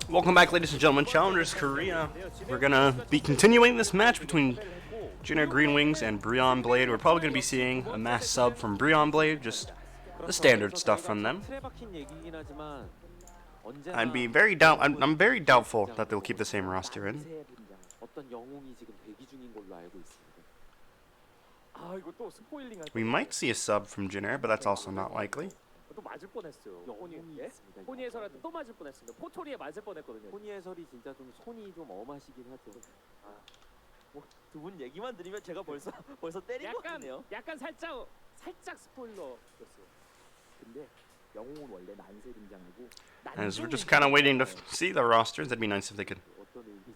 Welcome back, ladies and gentlemen. Challengers Korea. We're gonna be continuing this match between Jin Air Greenwings and Brion Blade. We're probably gonna be seeing a mass sub from Brion Blade, just the standard stuff from them. I'm very doubtful that they'll keep the same roster in. We might see a sub from Jin Air, but that's also not likely. 또 맞을 뻔했어요. 포니 해설한테 또 맞을 뻔했습니다. 포토리에 맞을 뻔했거든요. 포니 해설이 진짜 좀 손이 좀 엄하시긴 하죠. 뭐 두 분 얘기만 들으면 제가 벌써 때린 것 같네요. 약간 살짝 스포일러였어요. 근데 영웅은 원래 난세 등장하고. As we're just kind of waiting to see the rosters, that'd be nice if they could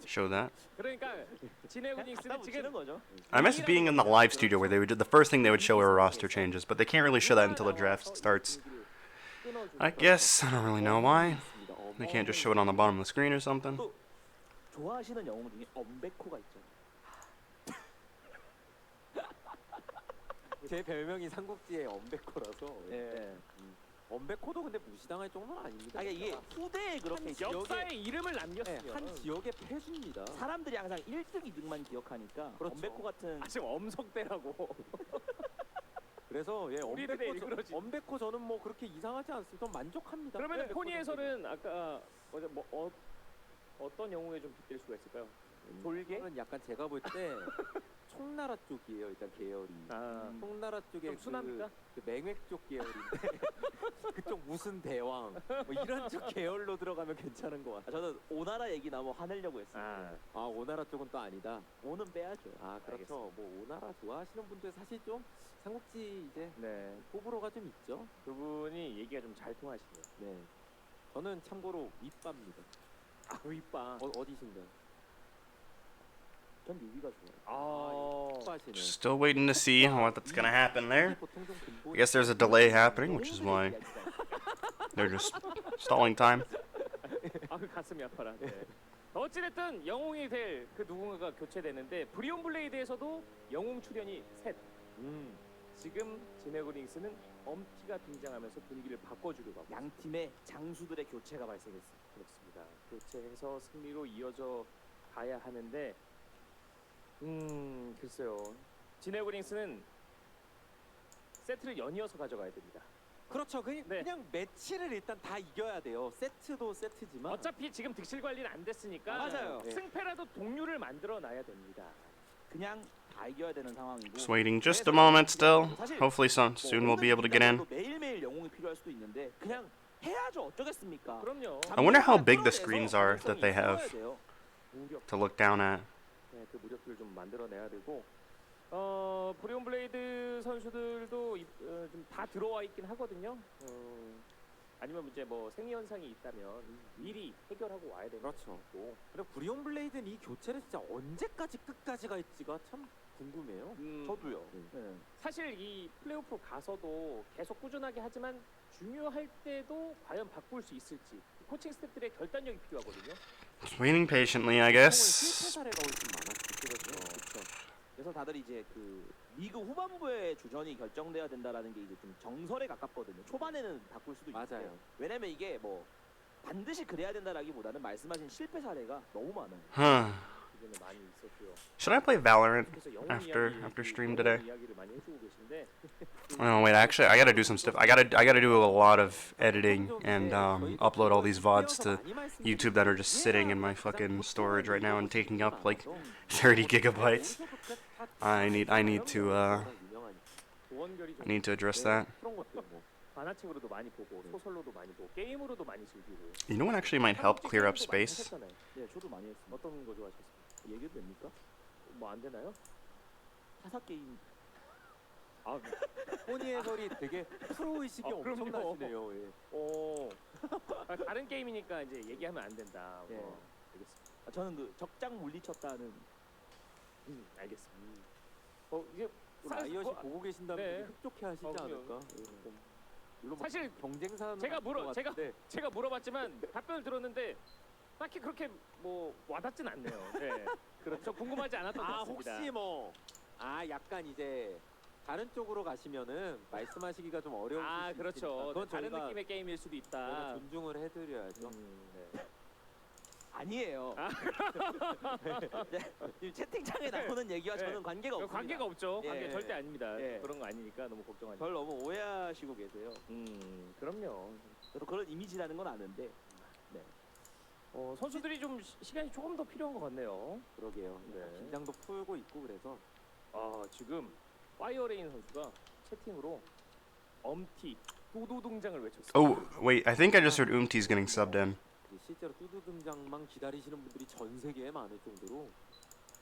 show that. 그러니까 진해군익스는 지금 I miss being in the live studio where they would do the first thing they would show are roster changes, but they can't really show that until the draft starts. I guess I don't really know why. They can't just show it on the bottom of the screen or something. 좋아하시는 영웅 중에 엄베코가 있죠. 제 별명이 삼국지의 엄베코라서. 예. 엄베코도 근데 무시당할 정도는 아닙니다. 이게 후대에 그렇게 역사의 이름을 남겼어요. 한 지역의 폐수입니다. 사람들이 항상 1등, 2등만 기억하니까 그렇죠. 엄베코 같은 지금 엄석대라고. 그래서 예, 엄베코 저는 뭐 그렇게 이상하지 않습니다. 좀 만족합니다. 그러면 포니 해설은 아까 어떤 영웅에 좀 빗댈 수가 있을까요? 졸개는 약간 제가 볼 때 총나라 쪽이에요. 일단 계열이. 총나라 쪽에 순합니까? 그 맹획 쪽 계열인데 그쪽 무슨 대왕 뭐 이런 쪽 계열로 들어가면 괜찮은 것 같아요. 저는 오나라 얘기 나면 화내려고 했어요. 오나라 쪽은 또 아니다. 오는 빼야죠. 그렇죠. 알겠습니다. 뭐 오나라 좋아하시는 분들 사실 좀 삼국지 이제 호불호가 좀 있죠. 두 분이 얘기가 좀 잘 통하시네요. 네. 저는 참고로 윗바입니다. 윗바. 어디신가요? 전 유비가 좋아요. Still waiting to see what's gonna happen there. I guess there's a delay happening, which is why they're just stalling time. 가슴이 아파라. 어찌됐든 영웅이 될 그 누군가가 교체되는데 브리온 블레이드에서도 영웅 출연이 셋. 지금 진에그링스는 엄티가 등장하면서 분위기를 바꿔주려고 하고 양 팀의 장수들의 교체가 발생했습니다. 그렇습니다. 교체해서 승리로 이어져 가야 하는데 글쎄요. 진에그링스는 세트를 연이어서 가져가야 됩니다. 그렇죠. 그냥 매치를 일단 다 이겨야 돼요. 세트도 세트지만 어차피 지금 득실 관리는 안 됐으니까 맞아요. 승패라도 동률을 만들어 놔야 됩니다. 그냥 다 이겨야 되는 상황이고. Just waiting just a moment still. Hopefully soon we'll be able to get in. 매일매일 영웅이 필요할 수도 있는데 그냥 해야죠. 어쩌겠습니까? 그럼요. I wonder how big the screens are that they have to look down at. 그 무력들을 좀 만들어내야 되고 브리온 블레이드 선수들도 좀 다 들어와 있긴 하거든요. 아니면 이제 뭐 생리 현상이 있다면 미리 해결하고 와야 되는 그렇죠. 그리고 브리온 블레이드는 이 교체를 진짜 언제까지 끝까지 갈지가 참 궁금해요. 저도요. 사실 이 플레이오프 가서도 계속 꾸준하게 하지만 중요할 때도 과연 바꿀 수 있을지 코칭 스태프들의 결단력이 필요하거든요. Just waiting patiently, I guess. 실패 사례가 훨씬 많았죠. 그렇죠. 그래서 다들 이제 그 리그 후반부에 주전이 결정돼야 된다라는 게 이제 좀 정설에 가깝거든요. 초반에는 바꿀 수도 있어요. 맞아요. 왜냐면 이게 뭐 반드시 그래야 된다라기보다는 말씀하신 실패 사례가 너무 많아요. 많이 있었고요. Should I play Valorant after stream today? Oh wait, actually, I gotta do some stuff. I gotta do a lot of editing and upload all these VODs to YouTube that are just sitting in my fucking storage right now and taking up like 30 gigabytes. I need to address that. 만화책으로도 많이 보고 소설로도 많이 보고 게임으로도 많이 즐기고. You know what actually might help clear up space? 네, 저도 많이 했습니다. 어떤 거 좋아하셨어요? 얘기도 됩니까? 뭐 안 되나요? 타사 게임. 포니 해설이 되게 프로 의식이 엄청나시네요. 다른 게임이니까 이제 얘기하면 안 된다. 알겠습니다. 저는 그 적장 물리쳤다는. 알겠습니다. 이게 라이엇이 보고 계신다면 흡족해 하시지 않을까? 물론 사실 경쟁사는 제가 물어봤지만 답변을 들었는데 딱히 그렇게 뭐 와닿진 않네요. 그렇죠. 궁금하지 않았던 것 같습니다. 혹시 뭐 약간 이제 다른 쪽으로 가시면은 말씀하시기가 좀 어려우실 수 있으니까 그렇죠. 그건 다른 저희가 느낌의 게임일 수도 있다. 존중을 해드려야죠. 네. 아니에요. 네, 지금 채팅창에 나오는 얘기와 네. 저는 관계가 없습니다. 관계가 없죠. 관계 예. 절대 아닙니다. 예. 그런 거 아니니까 너무 걱정하지. 절 너무 오해하시고 계세요. 그럼요. 저도 그런 이미지라는 건 아는데. 네. 선수들이 좀 시간이 조금 더 필요한 것 같네요. 그러게요. 네. 긴장도 풀고 있고 그래서 지금 파이어레인 선수가 채팅으로 엄티 도도 등장을 외쳤어요. Oh, wait, I think I just heard Umti's getting subbed in. 실제로 뚜두 등장만 기다리시는 분들이 전 세계에 많을 정도로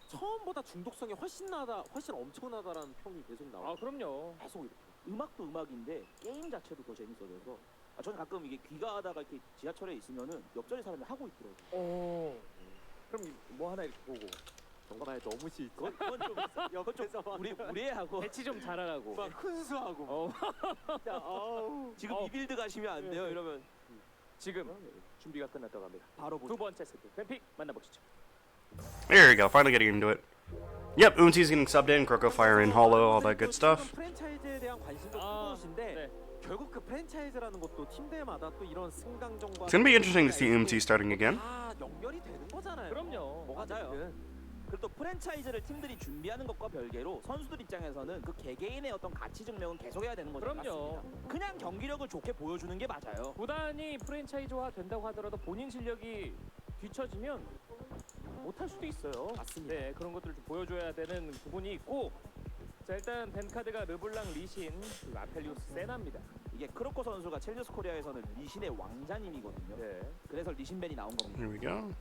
처음보다 중독성이 훨씬 엄청나다라는 평이 계속 나와요. 그럼요. 계속 이렇게. 음악도 음악인데 게임 자체도 더 재밌어져서 저는 가끔 이게 귀가하다가 이렇게 지하철에 있으면은 옆자리 사람이 하고 있더라고요. 그럼 뭐 하나 이렇게 보고 정말 너무 싫죠. 그건 좀 옆에서 막 무례하고 배치 좀 잘하라고. 막 훈수하고 진짜 지금 이 빌드 가시면 안 돼요. 이러면 지금 준비가 끝났다고 합니다. 바로 두 보죠. 번째 세트 뱀픽 만나보시죠. There you go, finally getting into it. Yep, Umti's getting subbed in, Croco Fire in, Hollow, all that good stuff. 프랜차이즈에 대한 관심도 뜨거우신데 결국 그 프랜차이즈라는 것도 팀들마다 또 이런 승강전과 It's gonna be interesting to see Umti starting again. 다 연결이 되는 거잖아요. 그럼요. 뭐가 맞아요. 됐든. 그리고 또 프랜차이즈를 팀들이 준비하는 것과 별개로 선수들 입장에서는 그 개개인의 어떤 가치 증명은 계속해야 되는 거죠. 그럼요. 맞습니다. 그냥 경기력을 좋게 보여주는 게 맞아요. 구단이 프랜차이즈화 된다고 하더라도 본인 실력이 뒤처지면 못할 수도 있어요. 맞습니다. 네, 그런 것들을 좀 보여줘야 되는 부분이 있고, 자 일단 벤카드가 르블랑 리신, 그리고 아펠리우스 세나입니다. 이게 크로코 선수가 챌린저스 코리아에서는 리신의 왕자님이거든요. 네, 그래서 리신벤이 나온 겁니다. Here we go.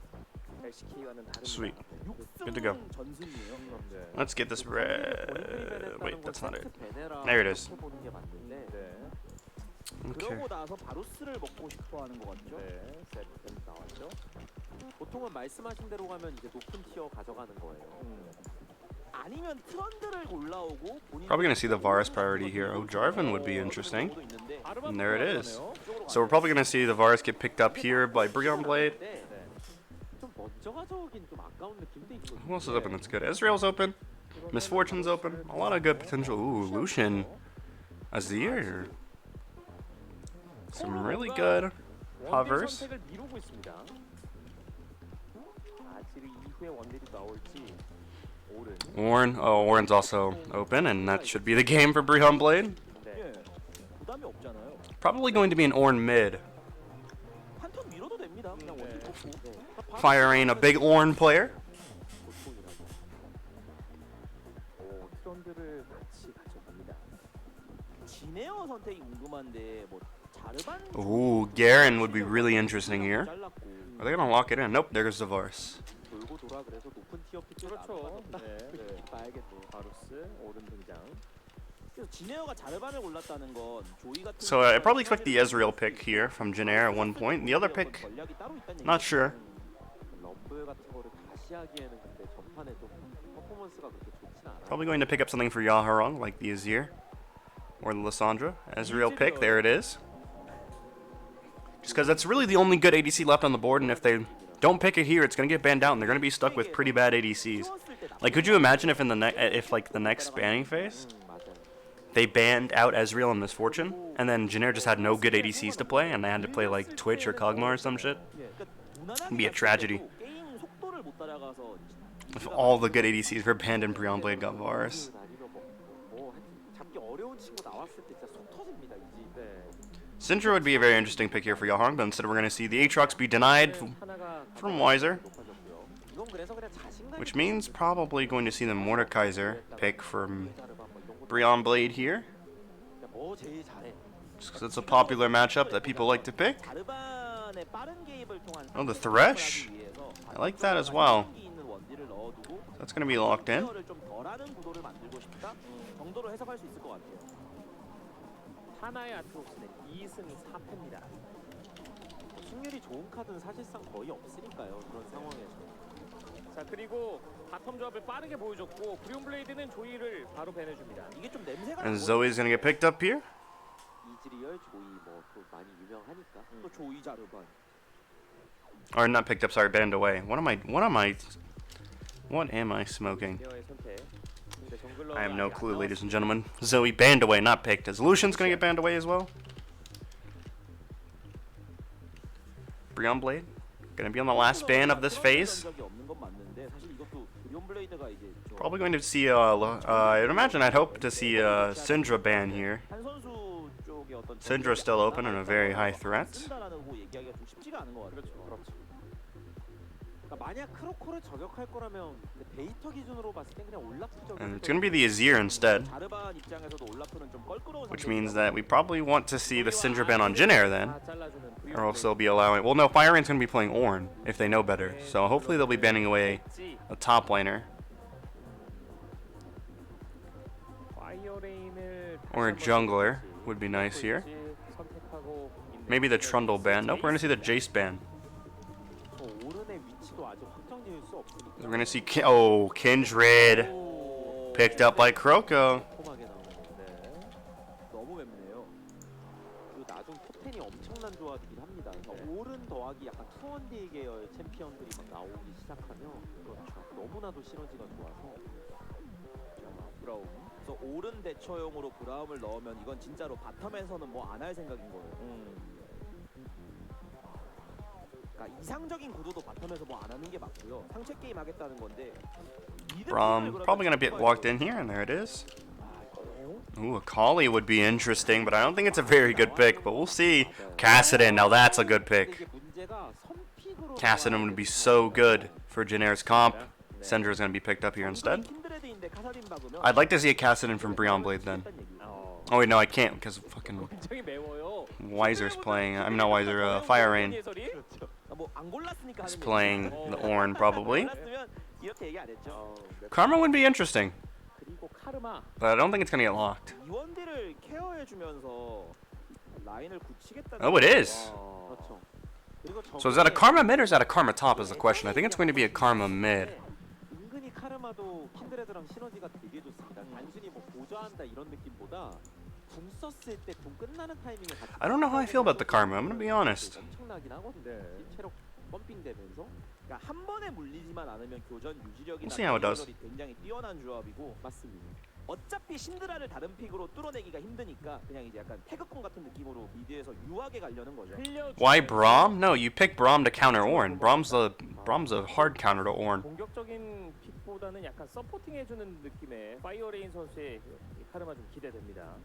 LCK와는 다릅니다. Sweet. 6승 Good to go. 전승이에요. 네. Let's get this red. Wait, that's not it. There it is. 보는 게 맞는데 네, Okay. 그러고 나서 바루스를 먹고 싶어하는 것 같죠. 네, 세트 나왔죠. 보통은 말씀하신 대로 가면 이제 높은 티어 가져가는 거예요. 아니면 트런드를 골라오고 본인 Probably gonna see the Varus priority here. Oh, Jarvan would be interesting. And there it is. So we're probably gonna see the Varus get picked up here by Brion Blade. 네. 좀 먼저 가져오긴 좀 아까운 느낌도 있거든요. Who else is open that's good? Ezreal's open. Misfortune's open. A lot of good potential. Ooh, Lucian. Azir. Some really good hovers. 선택을 미루고 있습니다. 아지르 이후에 원딜이 나올지 오른. Warren. Oh, Warren's also open, and that should be the game for Brion Blade. 네. 예, 부담이 없잖아요. Probably going to be an Ornn mid. 한턴 밀어도 됩니다. 그냥 네. 원딜 뽑고. Fire Rain, a big Ornn player. 오, 트런드를 같이 가져갑니다. 진에어 선택이 궁금한데 뭐 자르반 Ooh, Garen would be really interesting here. 잘랐고. Are they gonna lock it in? Nope, there goes the Varus. 돌고 돌아 그래서 높은 티어 픽을 그렇죠. 네. 봐야겠네. 바루스 오른 등장. 그래서 진에어가 자르반을 골랐다는 건 조이 같은 So I probably expect the Ezreal pick here from Jin Air at one point. The other pick, 전략이 따로 있다는 not 얘기죠. sure. 럼블 같은 거를 다시 하기에는 근데 전판에 좀 퍼포먼스가 그렇게 좋진 않아요. Probably going to pick up something for Yaharong, like the Azir or the Lissandra. Ezreal pick, there it is. Just because that's really the only good ADC left on the board, and if they don't pick it here, it's gonna get banned out, and they're gonna be stuck with pretty bad ADCs. Like, could you imagine if in the the next banning phase 맞아요. they banned out Ezreal and Misfortune, and then Jin Air just had no good ADCs to play, and they had to play like Twitch or Kog'Maw or some shit? It'd be a tragedy. 게임 속도를 못 따라가서 If all the good ADCs were banned and Brion Blade got Varus. 아니면 뭐 잡기 어려운 친구 나왔을 때 진짜 속 터집니다 이 집. 네. Syndra would be a very interesting pick here for Yahong, but instead we're going to see the Aatrox be denied 하나가 from Weiser, 높아졌고요. 이건 그래서 그냥 자신감. which means probably going to see the Mordekaiser pick from Brion Blade here, 뭐 제일 잘해. just because it's a popular matchup that people like to pick. 자르반의 빠른 개입을 통한 Oh, the Thresh. I like that as well. 있는 원딜을 넣어두고 That's going to be locked in. 플레이어를 좀 덜하는 구도를 만들고 싶다 정도로 해석할 수 있을 것 같아요. 하나의 아트록스는 2승 4패입니다. 승률이 좋은 카드는 사실상 거의 없으니까요. 그런 상황에서. 자 그리고 바텀 조합을 빠르게 보여줬고 브리온 블레이드는 조이를 바로 배내줍니다. 이게 좀 냄새가 And 나거든요. Zoe's going to get picked up here. 이즈리얼 조이 뭐 또 많이 유명하니까. 또 조이 자르반. Or not picked up, sorry, banned away. What am I smoking? 베어의 선택. I have no clue, ladies and gentlemen. Zoe banned away, not picked. Is Lucian's gonna get banned away as well? Brion Blade? Gonna be on the last ban of this phase? Probably going to see, I'd imagine, I'd hope to see Syndra ban here. Syndra's still open and a very high threat. And it's going to be the Azir instead. Which means that we probably want to see the Syndra ban on Jin Air then. Or else they'll be allowing... Well, no, Fire Rain's going to be playing Ornn if they know better. So hopefully they'll be banning away a top laner. Or a jungler would be nice here. Maybe the Trundle ban. Nope, we're going to see the Jace ban. We're going to see... Oh, Kindred. Picked up by Kroko. 그래서 오른 대처용으로 브라움을 넣으면 이건 진짜로 바텀에서는 뭐 안 할 생각인 거예요. 그러니까 이상적인 구도도 바텀에서 뭐 안 하는 게 맞고요. 상체 게임 하겠다는 건데. Braum probably gonna get walked in here, and there it is. Ooh, a Kali would be interesting, but I don't think it's a very good pick. But we'll see. Kassadin, now that's a good pick. Kassadin would be so good for Jin Air's comp. Syndra's gonna be picked up here instead. I'd like to see a Kassadin from Brion Blade then. Oh wait, no, I can't because fucking Weiser's playing. I'm not Weiser. Fire Rain is playing the Ornn probably. Karma would be interesting, but I don't think it's gonna get locked. Oh, it is. So is that a Karma mid or is that a Karma top? Is the question. I think it's going to be a Karma mid. I don't know how I feel about the Karma. I'm gonna be honest. We'll see how it does. 어차피 신드라를 다른 픽으로 뚫어내기가 힘드니까 그냥 이제 약간 태극권 같은 느낌으로 미드에서 유하게 가려는 거죠. Why Braum? No, you pick Braum to counter Ornn. Braum's a hard counter to Ornn. 공격적인 픽보다는 약간 서포팅 해주는 느낌의 파이어레인 선수의 카르마 좀 기대됩니다.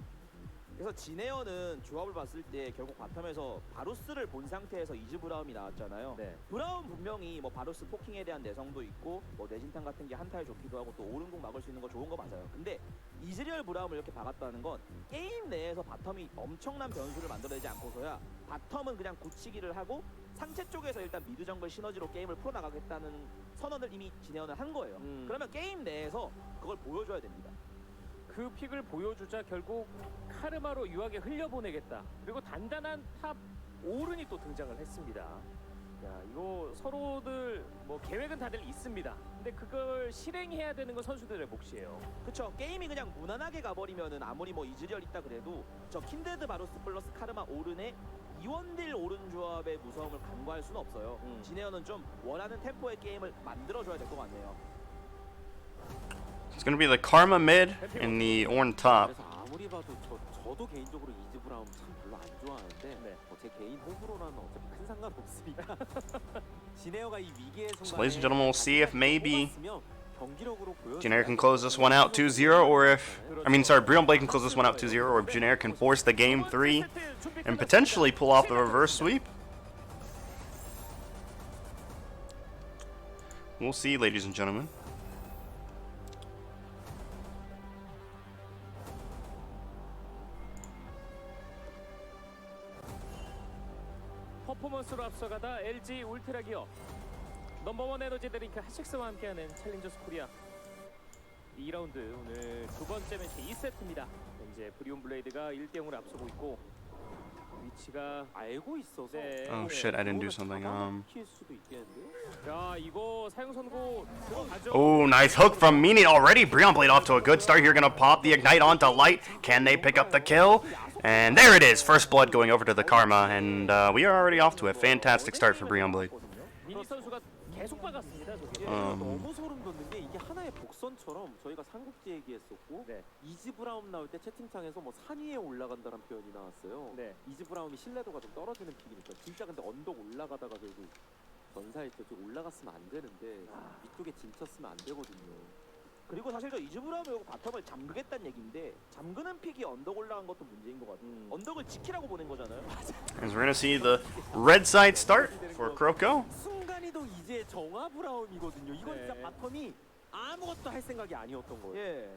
그래서 진에어는 조합을 봤을 때 결국 바텀에서 바루스를 본 상태에서 이즈 브라움이 나왔잖아요. 네. 브라움 분명히 뭐 바루스 포킹에 대한 내성도 있고 뭐 내진탕 같은 게 한타에 좋기도 하고 또 오른공 막을 수 있는 거 좋은 거 맞아요. 근데 이즈리얼 브라움을 이렇게 박았다는 건 게임 내에서 바텀이 엄청난 변수를 만들어내지 않고서야 바텀은 그냥 굳히기를 하고 상체 쪽에서 일단 미드 정글 시너지로 게임을 풀어나가겠다는 선언을 이미 진에어는 한 거예요. 그러면 게임 내에서 그걸 보여줘야 됩니다. 그 픽을 보여주자 결국 카르마로 유하게 흘려보내겠다. 그리고 단단한 탑 오른이 또 등장을 했습니다. 야, 이거 서로들 뭐 계획은 다들 있습니다. 근데 그걸 실행해야 되는 건 선수들의 몫이에요. 그쵸. 게임이 그냥 무난하게 가버리면은 아무리 뭐 이즈리얼 있다 그래도 저 킨데드 바루스 플러스 카르마 오른의 이원딜 오른 조합의 무서움을 간과할 수는 없어요. 진에어는 좀 원하는 템포의 게임을 만들어줘야 될 것 같네요. It's gonna be the Karma mid and the Ornn top. 아무리 봐도 저도 개인적으로 이즈 브라움 참 별로 안 좋아하는데 제 개인 호불호라는 어차피 큰 상관 없으니까. 진에어가 이 위기의 순간에 So ladies and gentlemen, we'll see if maybe Jin Air can close this one out 2-0, or if Brion Blade can close this one out 2-0, or if Jin Air can force the game 3 and potentially pull off the reverse sweep. We'll see, ladies and gentlemen. 퍼포먼스로 앞서가다 LG 울트라 기어 넘버원 에너지 드링크 핫식스와 함께하는 챌린저스 코리아 2라운드 오늘 두 번째 매치 2세트입니다. 현재 브리온 블레이드가 1대0으로 앞서고 있고 위치가 알고 있어서 Oh shit, I didn't do something. 야, 이거 사용 선고 들어가죠. Oh, nice hook from Meanie already. Brion Blade off to a good start here. Gonna pop the Ignite onto Light. Can they pick up the kill? And there it is. First blood going over to the Karma. And we are already off to a fantastic start for Brion Blade. 미니 선수가 계속 박았습니다. 저기. 너무 소름 돋는 게 이게 하나의 복선처럼 저희가 삼국지 얘기했었고 네. 이지 브라움 나올 때 채팅창에서 뭐 산 위에 올라간다는 표현이 나왔어요. 네. 이지 브라움이 신뢰도가 좀 떨어지는 픽이니까 진짜 근데 언덕 올라가다가 결국 전사일 저쪽 올라갔으면 안 되는데 위쪽에 진쳤으면 안 되거든요. 그리고 사실 저 이즈브라움이 오고 바텀을 잠그겠다는 얘기인데 잠그는 픽이 언덕 올라간 것도 문제인 것 같아요. 언덕을 지키라고 보낸 거잖아요. As we're gonna see the red side start for Kroko. 순간이동 이제 정화 브라움이거든요. 이건 네. 진짜 바텀이 아무것도 할 생각이 아니었던 거예요. 예.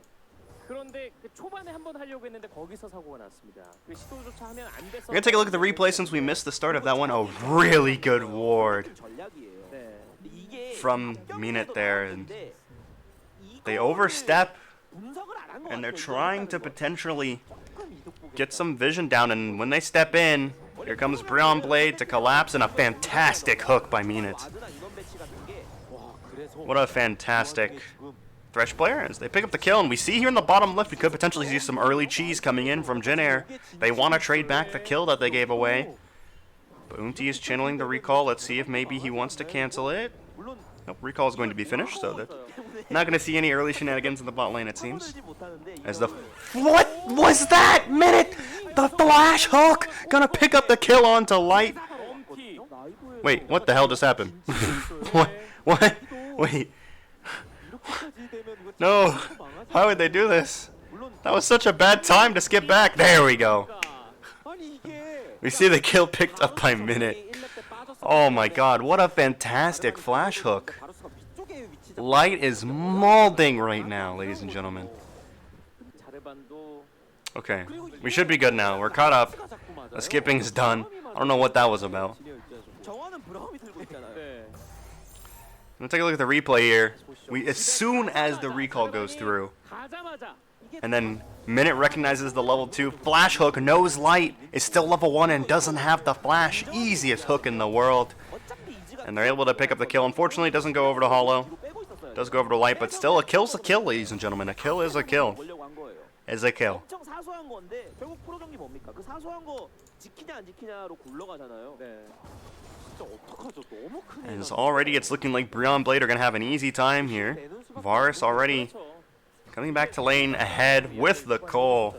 그런데 그 초반에 한번 하려고 했는데 거기서 사고가 났습니다. 그 시도조차 하면 안 됐어. We're gonna take a look at the replay since we missed the start of that one. A really good ward 전략이에요. 네. 이게 from Minute there, and 나왔는데 they 이거를 overstep, 분석을 안한것 and they're 같아요, trying to 이거. potentially 조금 이득 보겠다. get some vision down. And when they step in, here comes Brion Blade to collapse, and a fantastic hook by Minute. 와드나 이건 배치 같은 게 와, 그래서 What a fantastic 지금 Thresh player as they pick up the kill, and we see here in the bottom left we could potentially see some early cheese coming in from Jin Air. They want to trade back the kill that they gave away. But Unti is channeling the recall. Let's see if maybe he wants to cancel it. 물론 Nope, recall is going to be finished, so that not going to see any early shenanigans in the bot lane, it seems. 들지 못하는데 As the 이거를 what was that? Minute, the flash hook gonna pick up the kill onto Light. 엄티. 라이브에서 Wait, what the hell just happened? What? What? Wait, 이렇게까지 되면 이거 no. 진짜 망하지 Why would they do this? 물론 That was such a bad time to skip back. There we go. 아니 이게 We see the kill picked up by Minute. Oh my god, what a fantastic flash hook. Light is molding right now, ladies and gentlemen. 자르반도 Okay, we should be good now. We're caught up. The skipping is done. I don't know what that was about. 정화는 브라움이 들고 있잖아요. 네. Let's take a look at the replay here. As soon as the recall goes through, 가자마자 and then Minute recognizes the level 2 flash hook, knows Light is still level 1 and doesn't have the flash. Easiest hook in the world. 어차피 이즈가 And they're able to pick up the kill. Unfortunately, it doesn't go over to Hollow. 뒤로 빼고 있었어요. Does go over to Light, but still a kill's a kill, ladies and gentlemen. A kill is a kill. 보려고 한 거예요. Is a kill. 엄청 사소한 건데 결국 프로 경기 뭡니까? 그 사소한 거 지키냐 안 지키냐로 굴러가잖아요. 네. 진짜 어떡하죠? 너무 크네. And already it's looking like Brion Blade are going to have an easy time here. Varus already 그렇죠. coming back to lane ahead with the call.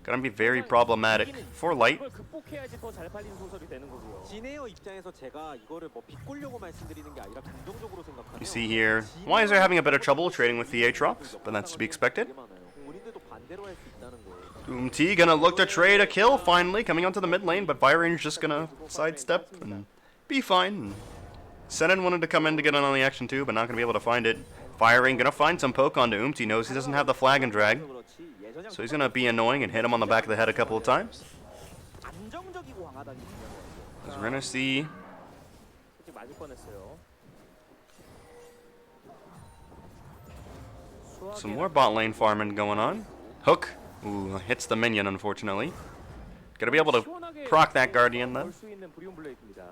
Gonna be very problematic for Light. 그걸 극복해야지 더 잘 팔리는 소설이 되는 거고요. 진에어 입장에서 제가 이거를 뭐 비꼬려고 말씀드리는 게 아니라 긍정적으로 생각하면 You see here, Wiser having a bit of trouble trading with the Aatrox, but that's to be expected. 본인들도 반대로 할 수 있다는 거예요. Doomty gonna look to trade a kill finally, coming onto the mid lane, but Byron's just gonna sidestep and be fine. Senin wanted to come in to get in on the action too, but not gonna be able to find it. Firing gonna find some poke onto Doomty, knows he doesn't have the flag and drag, so he's gonna be annoying and hit him on the back of the head a couple of times. 안정적이고 강하다는 게 중요한 것 같아요. As we're gonna see 솔직히 맞을 뻔했어요. some more bot lane farming going on. Hook, ooh, hits the minion unfortunately. Gonna be able to proc that Guardian then. 볼수 있는 브리온 블레이드입니다.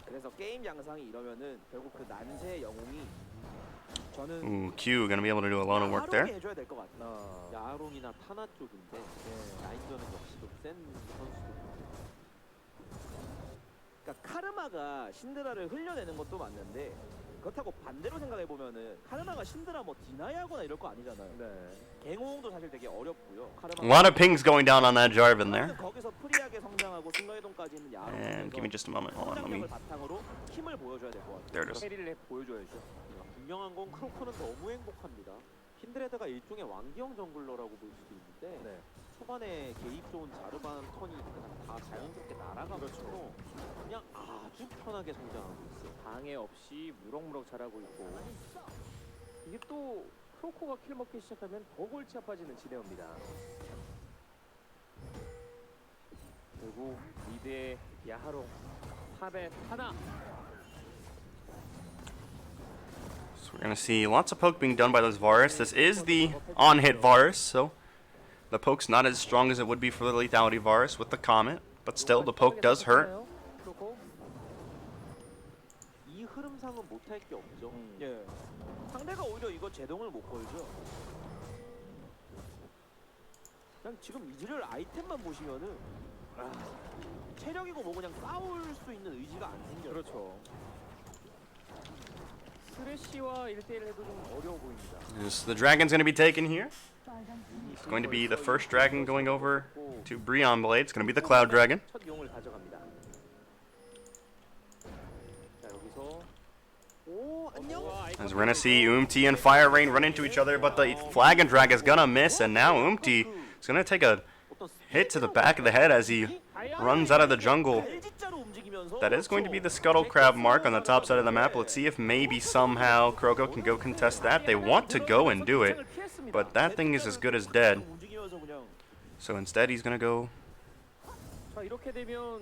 그래서 게임 양상이 이러면은 결국 그 난세의 영웅이 저는 Ooh, Q gonna be able to do a lot of work there. 화려하게 해줘야 될 것 같아요. 야롱이나 타나 쪽인데 라인전은 역시 좀 센 선수들. 그러니까 카르마가 신드라를 흘려내는 것도 맞는데 그렇다고 반대로 생각해 보면은 카르마가 신드라 뭐 디나이하거나 이럴 거 아니잖아요. 네. 갱호응도 사실 되게 어렵고요. A lot of pings going down on that Jarvan there. 거기서 프리하게 성장하고 순간이동까지 있는 야롱. And give me just a moment. Hold on, let me. 성장력을 바탕으로 힘을 보여줘야 될 것 같아요. There it is. 캐리를 보여줘야죠. 분명한 건 크로커는 너무 행복합니다. 힌드레드가 일종의 왕기형 정글러라고 볼 수도 있는데 네. 초반에 개입 좋은 자르반 턴이 그냥 다 자연스럽게 날아가면서 그냥 아주 편하게 성장하고 있어요. 방해 없이 무럭무럭 자라고 있고 이게 또 크로코가 킬 먹기 시작하면 더 골치 아파지는 지네어입니다. 그리고 미드의 야하롱, 탑의 타나. So we're gonna see lots of poke being done by this Varus. This is the on-hit Varus, so the poke's not as strong as it would be for the lethality Varus with the Comet, but still the poke does hurt. 크로코. 이 흐름상은 못할 게 없죠. 예. 상대가 오히려 이거 제동을 못 걸죠. 그냥 지금 이즈를 아이템만 보시면은 체력이고 뭐 그냥 싸울 수 있는 의지가 안 생겨요. 그렇죠. 쓰레쉬와 1대1 해도 좀 어려워 보입니다. Is the dragon's going to be taken here? It's going to be the first dragon going over to Brion Blade. It's going to be the Cloud Dragon. 첫 용을 가져갑니다. 자, 여기서 As we're going to see Umti and Fire Rain run into each other, but the Flag and Drag is going to miss, and now Umti is going to take a hit to the back of the head as he runs out of the jungle. That is going to be the Scuttle Crab mark on the top side of the map. Let's see if maybe somehow Kroko can go contest that. They want to go and do it, but that thing is as good as dead. So instead he's going to go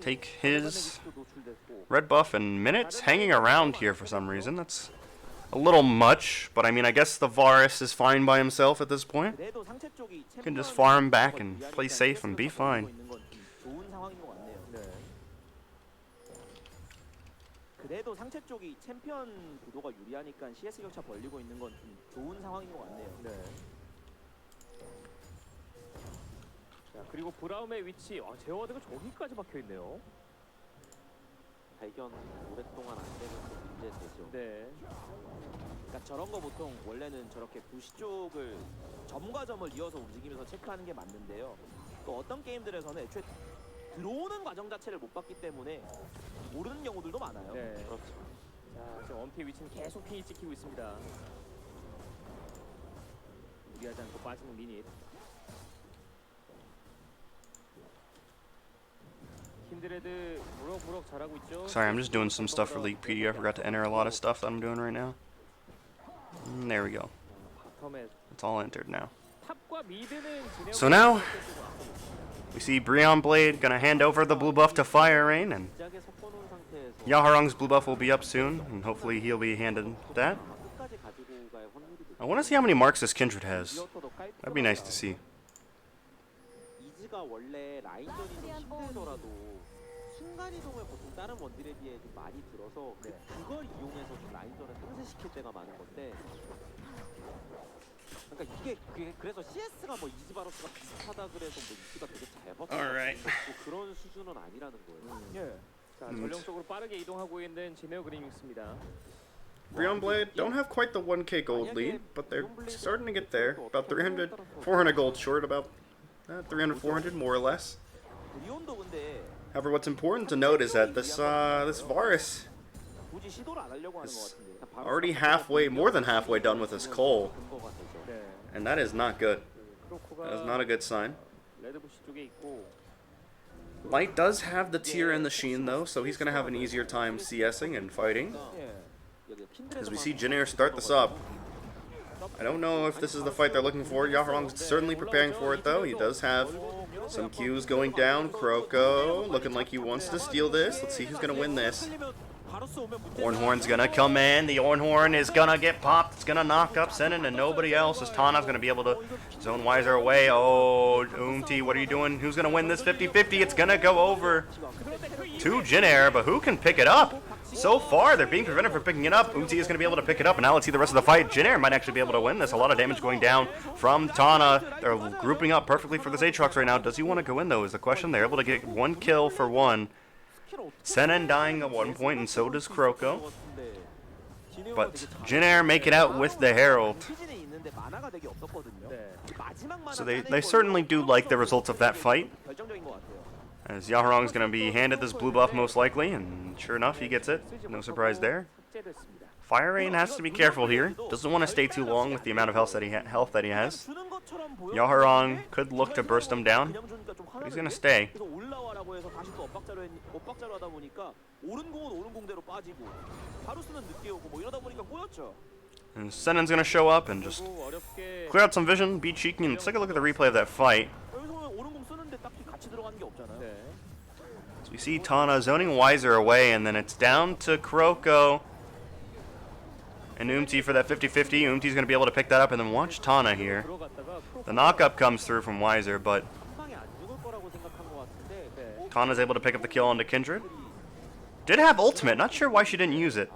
take his red buff and minutes hanging around here for some reason. That's a little much, but I mean, I guess the Varus is fine by himself at this point. You can just farm back and play safe and be fine. 그래도 상체 쪽이 챔피언 구도가 유리하니까 CS 격차 벌리고 있는 건 좀 좋은 상황인 것 같네요. 네. 자, 그리고 브라움의 위치, 제어와드가 저기까지 박혀 있네요. 발견 오랫동안 안 되면 또 문제되죠. 네. 그러니까 저런 거 보통 원래는 저렇게 부시 쪽을 점과 점을 이어서 움직이면서 체크하는 게 맞는데요. 또 어떤 게임들에서는 애초에 들어오는 과정 자체를 못 봤기 때문에 모르는 경우들도 많아요. 네. 그렇죠. 자, 지금 원피의 위치는 계속 핑이 찍히고 있습니다. 무리하지 않고 빠지는 미닛. 킨드레드 무럭무럭 잘하고 있죠. Sorry, I'm just doing some stuff for League PD. I forgot to enter a lot of stuff that I'm doing right now. And there we go. 바텀에 It's all entered now. 탑과 미드는 So now we see Brion Blade gonna hand over the blue buff to Fire Rain, and 시작에 섞어놓은 상태에서 Yaharong's blue buff will be up soon, and hopefully he'll be handed that. 끝까지 가지고 갈 확률이 I want to see how many marks this Kindred has. That'd be nice to see. 이즈가 원래 라인전이 좀 힘들더라도 순간이동을 보통 다른 원딜에 비해 좀 많이 들어서 그걸 이용해서 좀 라인전을 상쇄시킬 때가 많은 건데 그러니까 이게 그래서 CS가 뭐 이즈바로스가 비슷하다 그래서 뭐 이즈가 되게 잘 버텨 Alright. 그런 수준은 아니라는 거예요. 예. 자, 전령적으로 빠르게 이동하고 있는 진에어 그린윙스입니다. Brion Blade don't have quite the 1k gold lead, but they're starting to get there. About 300, 400 gold short, about 300, 400 more or less. 브리온도 근데 However, what's important to note is that this Varus 굳이 시도를 안 하려고 하는 것 is 같은데. already halfway, more than halfway done with his coal, 네. and that is not good. 크로코가 That is not a good sign. 레드부시 쪽에 있고 Light does have the tier in the Sheen though, so he's gonna have an easier time CSing and fighting. As we see Jin Air start this up. I don't know if this is the fight they're looking for. Yaharong's certainly preparing for it though. He does have some Qs going down. Kroko looking like he wants to steal this. Let's see who's gonna win this. Ornhorn's gonna come in. The Ornhorn is gonna get popped. It's gonna knock up Senin and nobody else. As Tana's gonna be able to zone Wiser away. Oh, Umti, what are you doing? Who's gonna win this 50-50? It's gonna go over to Jin Air, but who can pick it up? So far, they're being prevented from picking it up. Umti is going to be able to pick it up, and now let's see the rest of the fight. Jin Air might actually be able to win this. A lot of damage going down from Tana. They're grouping up perfectly for this Aatrox right now. Does he want to go in, though, is the question. They're able to get one kill for one. Senin dying at one point, and so does Kroko. But Jin Air make it out with the Herald. So they certainly do like the results of that fight. As Yaharong's going to be handed this blue buff most likely, and sure enough, he gets it. No surprise there. Fire Rain has to be careful here. Doesn't want to stay too long with the amount of health that he has. Yaharong could look to burst him down, but he's going to stay. And Senin's going to show up and just clear out some vision, be cheeky, and let's take a look at the replay of that fight. So we see Tana zoning Wiser away, and then it's down to Kroko and Umti for that 50-50. Umti's going to be able to pick that up, and then watch Tana here. The knock-up comes through from Wiser, but Tana's able to pick up the kill onto Kindred. Did have ultimate, not sure why she didn't use it.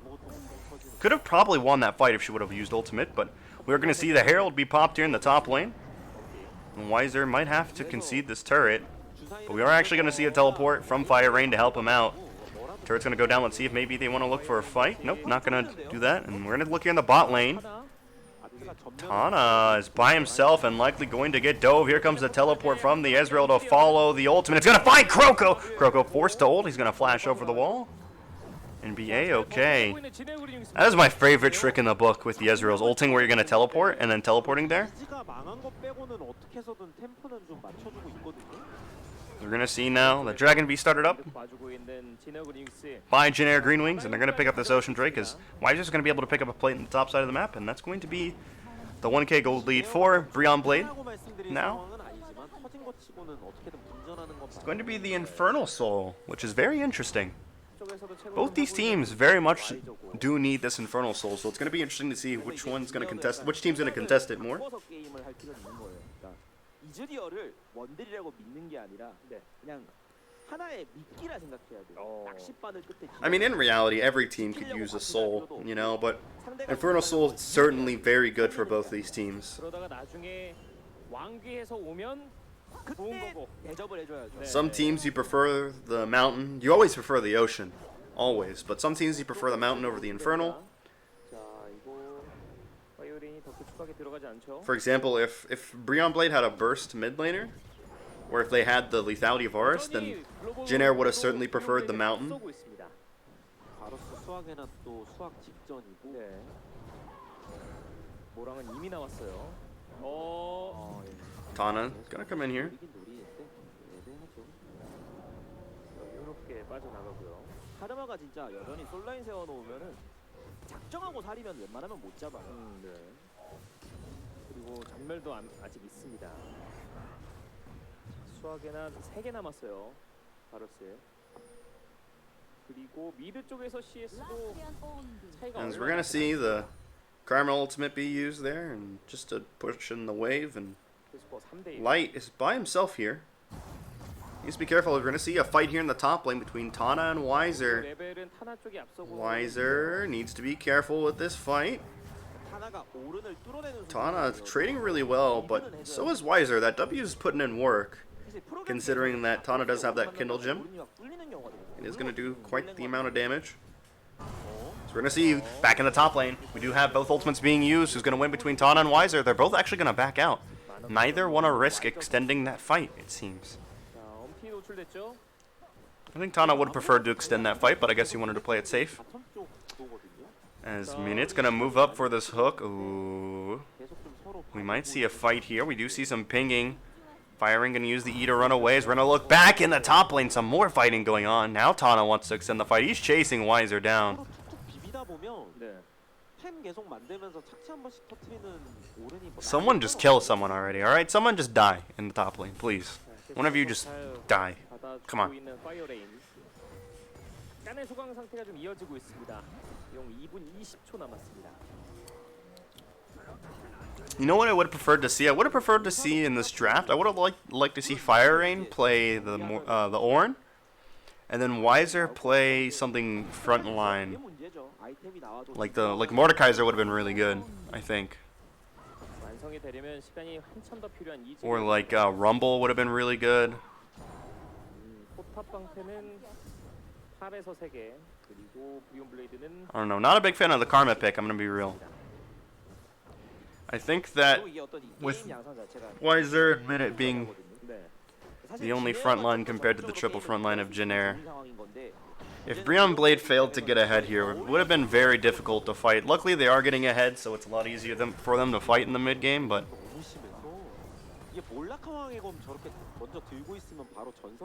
Could have probably won that fight if she would have used ultimate, but we're going to see the Herald be popped here in the top lane. And Wiser might have to concede this turret. But we are actually going to see a teleport from Fire Rain to help him out. Turret's gonna go down. Let's see if maybe they want to look for a fight. Nope, not gonna do that. And we're gonna look here in the bot lane. Tana is by himself and likely going to get dove. Here comes the teleport from the Ezreal to follow the ultimate. It's gonna find Kroko. Kroko forced to ult. He's gonna flash over the wall and be A-okay. That is my favorite trick in the book with the Ezreal's ulting, where you're gonna teleport and then teleporting there. 이지가 망한 것 빼고는 어떻게 해서든 템포는 좀 맞춰주고 있거든요. We're gonna see now the Dragon Beast started up by Jin Air Greenwings, and they're gonna pick up this Ocean Drake, because Wiser's gonna be able to pick up a plate in the top side of the map, and that's going to be the 1K gold lead for Brion Blade. Now it's going to be the Infernal Soul, which is very interesting. Both these teams very much do need this Infernal Soul, so it's going to be interesting to see which one's going to contest, which team's going to contest it more. 이즈리얼을 원딜이라고 믿는 게 아니라 그냥 하나의 미끼라 생각해야 돼요. 낚싯바늘 끝에. I mean, in reality, every team could use a soul, you know, but Infernal Soul is certainly very good for both these teams. 그러다가 나중에 왕귀에서 오면 좋은 거고. 대접을 해줘야죠. Some teams you prefer the mountain. You always prefer the ocean, always. But some teams you prefer the mountain over the Infernal. For example, if Brion Blade had a burst mid laner, or if they had the lethality of Varus, then Jin Air would have certainly preferred the mountain. 바로스 수학에는 또 수학 직전이고. 모랑은 이미 나왔어요. Tana gonna come in here. 이렇게 빠져나가고요. 카르마가 진짜 여전히 솔라인 세워놓으면은 작정하고 살이면 웬만하면 못 잡아요. 네. 그리고 전멸도 아직 있습니다. 수학에나 3개 남았어요. 바로스에. 그리고 미드 쪽에서 CS도 차이가 As we're gonna see the Karma ultimate be used there, and just to push in the wave, and Light is by himself here. He needs to be careful. We're gonna see a fight here in the top lane between Tana and Wiser. Wiser needs to be careful with this fight. Tana is trading really well, but so is Wiser. That W is putting in work, considering that Tana does have that Kindle Gem. It is going to do quite the amount of damage. So we're going to see back in the top lane. We do have both ultimates being used. Who's going to win between Tana and Wiser? They're both actually going to back out. Neither want to risk extending that fight, it seems. I think Tana would have preferred to extend that fight, but I guess he wanted to play it safe. As Minut's gonna move up for this hook. Ooh. We might see a fight here. We do see some pinging. Firing gonna use the E to run away. We're gonna look back in the top lane. Some more fighting going on. Now Tana wants to extend the fight. He's chasing Wiser down. Someone just kill someone already, alright? Someone just die in the top lane, please. One of you just die. Come on. 깐의 소강 상태가 좀 이어지고 있습니다. 용 2분 20초 남았습니다. You know what I would have preferred to see? I would have preferred to see in this draft. I would have liked to see Fire Rain play the Ornn, and then Wiser play something front line. Like Mordekaiser would have been really good, I think. Or like Rumble would have been really good. I don't know. Not a big fan of the Karma pick. I'm gonna be real. I think that with Wiser and Minute being the only front line compared to the triple front line of Jin Air, if Brion Blade failed to get ahead here, it would have been very difficult to fight. Luckily, they are getting ahead, so it's a lot easier for them to fight in the mid game. But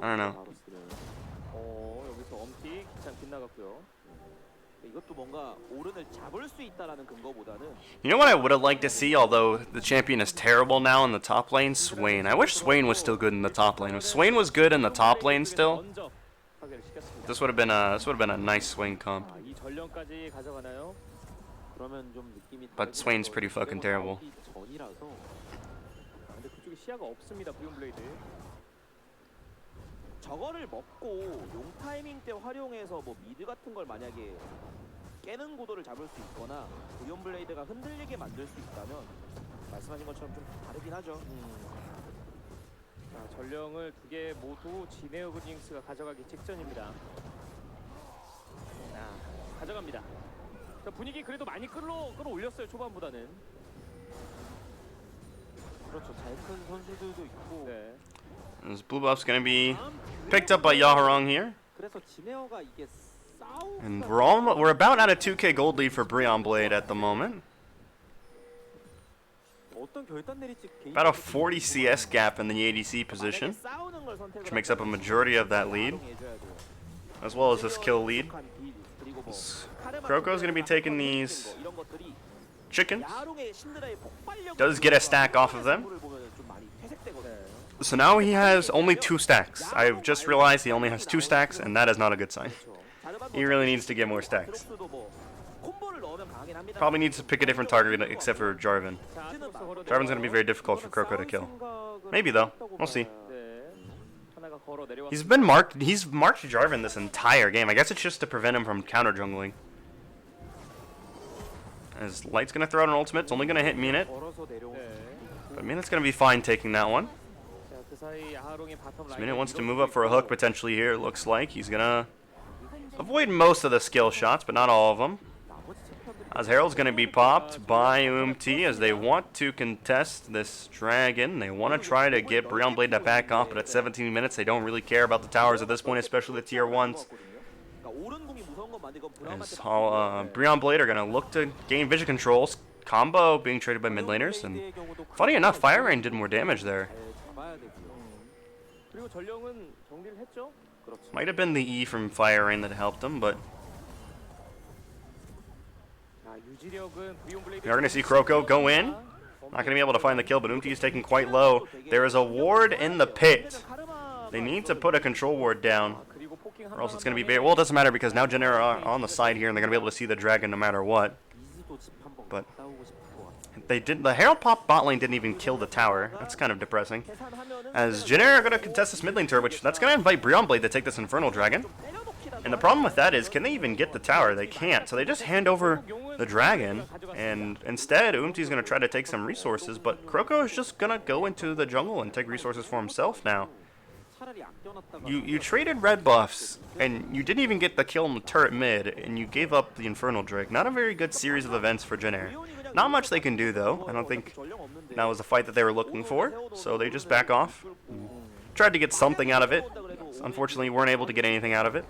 I don't know. You know what I would have liked to see, although the champion is terrible now in the top lane? Swain. I wish Swain was still good in the top lane. If Swain was good in the top lane still, this would have been a nice Swain comp. But Swain's pretty fucking terrible. 저거를 먹고 용 타이밍 때 활용해서 뭐 미드 같은 걸 만약에 깨는 구도를 잡을 수 있거나 브리온 블레이드가 흔들리게 만들 수 있다면 말씀하신 것처럼 좀 다르긴 하죠. 자, 전령을 2개 모두 진에어 그린윙스가 가져가기 직전입니다. 가져갑니다. 자, 분위기 그래도 많이 끌어올렸어요 초반보다는. 그렇죠. 잘 큰 선수들도 있고. 네. This blue buff's gonna be picked up by Yaharong here. 그래서 진에어가 이게 And we're about at a 2k gold lead for Brion Blade at the moment. 어떤 결단 내릴지 About a 40 CS gap in the ADC position, which makes up a majority of that lead, as well as this kill lead. Croco's going to be taking these chickens. Does get a stack off of them. So now he has only 2 stacks. I've just realized he only has 2 stacks, and that is not a good sign. He really needs to get more stacks. Probably needs to pick a different target except for Jarvan. Jarvan's going to be very difficult for Croco to kill. Maybe though. We'll see. He's marked Jarvan this entire game. I guess it's just to prevent him from counter jungling. As Light's going to throw out an ultimate, it's only going to hit Minute. But Minut's going to be fine taking that one. So Minute wants to move up for a hook potentially here, it looks like. He's going to avoid most of the skill shots, but not all of them. As Herald's going to be popped by as they want to contest this dragon. They want to try to get Brion Blade to back off, but at 17 minutes, they don't really care about the towers at this point, especially the tier 1s. As Brion Blade are going to look to gain vision controls. Combo being traded by mid laners, and funny enough, Fire Rain did more damage there. Might have been the E from Fire Rain that helped him, but you're going to see Croco go in. Not going to be able to find the kill, but is taking quite low. There is a ward in the pit. They need to put a control ward down, or else it's going to be bad. Well, it doesn't matter because now Jin Air are on the side here, and they're going to be able to see the dragon no matter what. But they did. The Herald pop bot lane didn't even kill the tower. That's kind of depressing. As Jin Air are going to contest this mid lane turret, which that's going to invite Brion Blade to take this Infernal Dragon. And the problem with that is, can they even get the tower? They can't. So they just hand over the dragon, and instead, is going to try to take some resources, but Croco is just going to go into the jungle and take resources for himself now. You traded red buffs, and you didn't even get the kill in the turret mid, and you gave up the Infernal Drake. Not a very good series of events for Jin Air. Not much they can do, though. I don't think that was the fight that they were looking for, so they just back off. Tried to get something out of it. Unfortunately, weren't able to get anything out of it.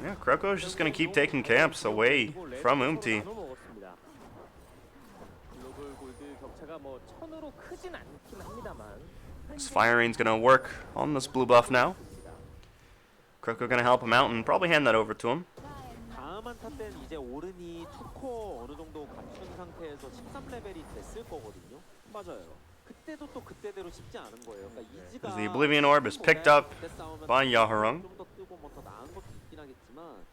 Yeah, Croco is just going to keep taking camps away from This Fire Rain's going to work on this blue buff now. Croco going to help him out and probably hand that over to him. 다음 한타 때는 이제 오른이 투코 어느 정도 갖춘 상태에서 13레벨이 됐을 거거든요. 맞아요. 그때도 또 그때대로 쉽지 않은 거예요. 그러니까 이지가 As the Oblivion Orb is picked up by Yaharong. 좀더 뜨고 뭐 더 나은 것도 있긴 하겠지만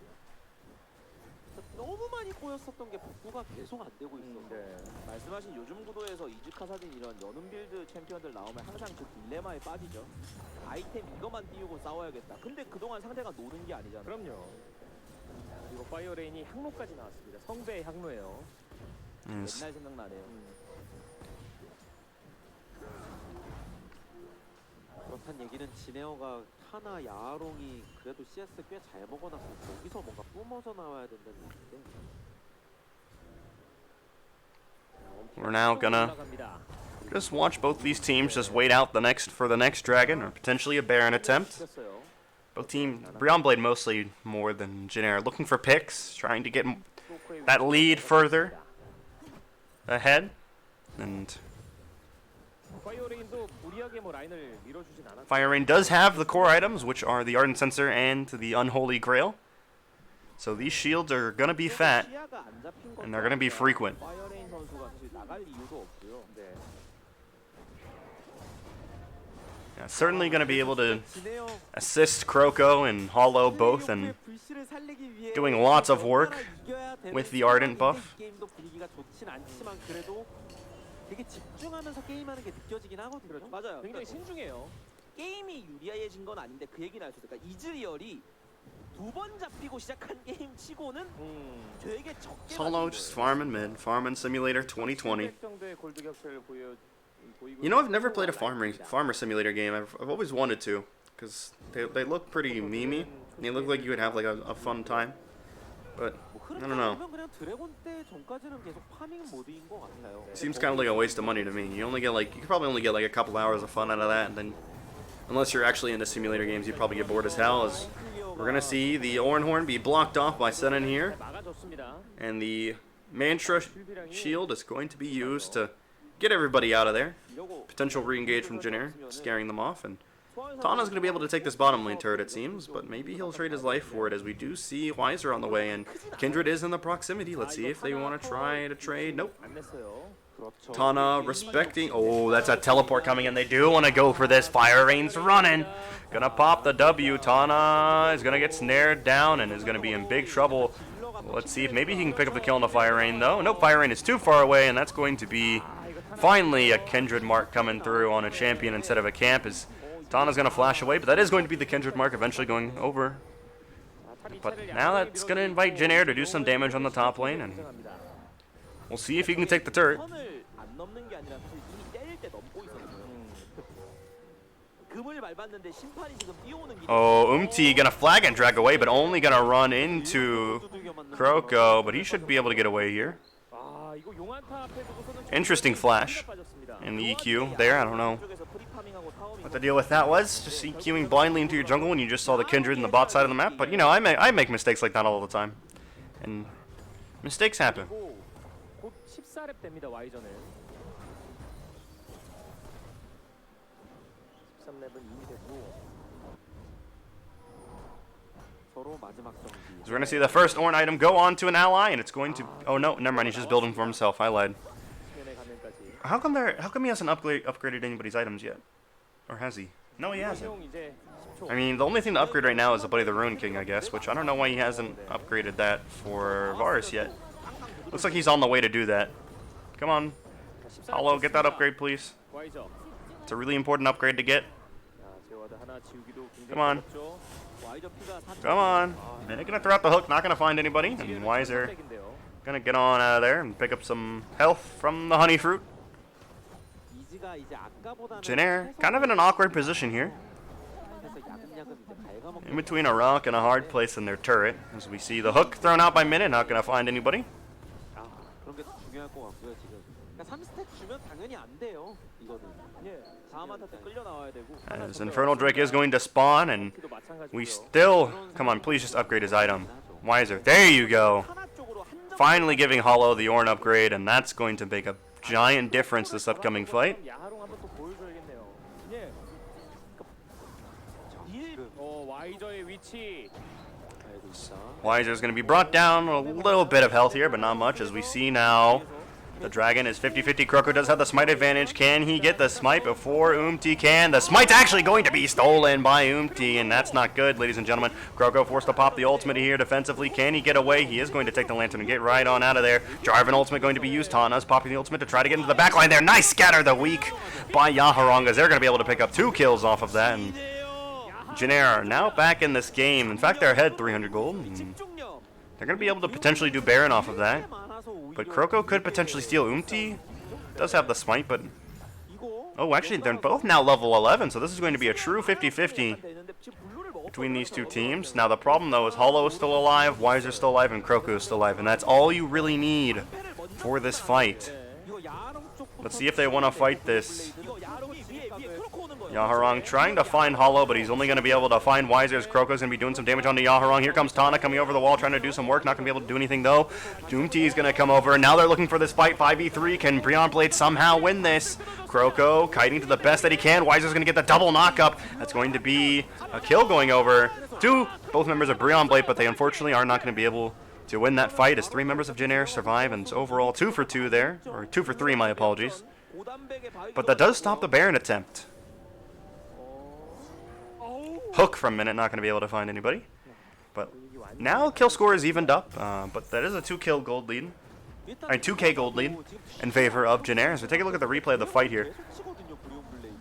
너무 많이 꼬였었던 게 복구가 계속 안 되고 있어서 말씀하신 요즘 구도에서 이즈카 사진 이런 연운 빌드 챔피언들 나오면 항상 그 딜레마에 빠지죠. 아이템 이거만 띄우고 싸워야겠다. 근데 그동안 상대가 노는 게 아니잖아요. 그럼요. 그리고 파이어레인이 향로까지 나왔습니다. 성배의 향로예요. 옛날 생각나네요. 그렇단 얘기는 진에어가 하나 야아롱이 그래도 CS 꽤 잘 먹어놨고 거기서 뭔가 뿜어져 나와야 된다는 얘기인데. We're now gonna just watch both these teams just wait out the next dragon or potentially a Baron attempt. Both teams, Brion Blade mostly more than Jin Air, looking for picks, trying to get that lead further ahead. And Fire Rain does have the core items, which are the Ardent Censer and the Unholy Grail. So these shields are going to be fat, and they're going to be frequent. Yeah, certainly going to be able to assist Croco and Hollow both, and doing lots of work with the Ardent buff. 되게 집중하면서 게임하는 게 느껴지긴 하거든요. 맞아요. 굉장히 신중해요. 게임이 유리해진 건 아닌데 그 얘기는 할 수 있어요. 그러니까 이즈리얼이 두 번 잡히고 시작한 게임 치고는 되게 적게 Solo just farming mid, farming simulator 2020. You know, I've never played a farmer simulator game. I've always wanted to, because they look pretty memey. They look like you would have like a fun time. But 뭐 I don't know. 보면 그냥 드래곤 때 전까지는 계속 파밍 모드인 것 같아요. Seems kind of like a waste of money to me. You could probably only get like a couple hours of fun out of that, and then unless you're actually into simulator games, you'd probably get bored as hell. As we're gonna see the Orenhorn be blocked off by Sennen here, and the Mantra shield is going to be used to get everybody out of there. Potential re-engage from Jin Air, scaring them off, and Tana's going to be able to take this bottom lane turret, it seems, but maybe he'll trade his life for it, as we do see Weiser on the way, and Kindred is in the proximity. Let's see if they want to try to trade. Nope. Tana respecting. Oh, that's a teleport coming in. They do want to go for this. Fire Rain's running. Gonna pop the W. Tana is going to get snared down and is going to be in big trouble. Let's see if maybe he can pick up the kill on the Fire Rain, though. Nope, Fire Rain is too far away, and that's going to be finally a Kindred mark coming through on a champion instead of a camp. As Tana's going to flash away, but that is going to be the Kindred mark eventually going over. But now that's going to invite Jin Air to do some damage on the top lane, and we'll see if he can take the turret. Oh, gonna flag and drag away, but only gonna run into Kroko, but he should be able to get away here. Interesting flash in the EQ there. I don't know what the deal with that was. Just EQing blindly into your jungle when you just saw the Kindred in the bot side of the map. But you know, I make mistakes like that all the time, and mistakes happen. So we're gonna see the first Ornn item go on to an ally, and it's going to. Oh no, never mind. He's just building for himself. I lied. How come he hasn't upgraded anybody's items yet? Or has he? No, he hasn't. I mean, the only thing to upgrade right now is the Buddy the Rune King, I guess, which I don't know why he hasn't upgraded that for Varus yet. Looks like he's on the way to do that. Come on. Hollow, get that upgrade, please. It's a really important upgrade to get. Come on. Come on. They're gonna throw out the hook, not gonna find anybody. And Weiser gonna get on out of there and pick up some health from the honey fruit. Jin Air, kind of in an awkward position here. In between a rock and a hard place in their turret. As we see the hook thrown out by Minute, not gonna find anybody. As Infernal Drake is going to spawn, and we still... Come on, please just upgrade his item. Weiser, there you go. Finally giving Hollow the Ornn upgrade, and that's going to make a giant difference this upcoming fight. Weiser is going to be brought down a little bit of health here, but not much, as we see now. The dragon is 50-50. Kroko does have the smite advantage. Can he get the smite before Umti can? The smite's actually going to be stolen by Umti, and that's not good, ladies and gentlemen. Kroko forced to pop the ultimate here defensively. Can he get away? He is going to take the lantern and get right on out of there. Jarvan ultimate going to be used. Tana's popping the ultimate to try to get into the backline there. Nice scatter the weak by Yaharong, as they're going to be able to pick up 2 kills off of that. And Jin Air are now back in this game. In fact, they're ahead 300 gold. They're going to be able to potentially do Baron off of that. But Kroko could potentially steal Umti. Does have the smite, but... Oh, actually, they're both now level 11, so this is going to be a true 50-50 between these two teams. Now, the problem, though, is Hollow is still alive, Weiser's still alive, and Kroko is still alive, and that's all you really need for this fight. Let's see if they want to fight this. Yaharong trying to find Hollow, but he's only going to be able to find Weiser, as Kroko's going to be doing some damage onto Yaharong. Here comes Tana coming over the wall trying to do some work. Not going to be able to do anything, though. Doomty is going to come over. Now they're looking for this fight. 5v3. Can Brion Blade somehow win this? Kroko kiting to the best that he can. Weiser's going to get the double knock-up. That's going to be a kill going over to both members of Brion Blade, but they unfortunately are not going to be able to win that fight, as 3 members of Jin Air survive, and it's overall 2 for 2 there. Or 2 for 3, my apologies. But that does stop the Baron attempt. Hook from Minute, not going to be able to find anybody. But now kill score is evened up, but that is a 2K gold lead in favor of Jin Air. So take a look at the replay of the fight here.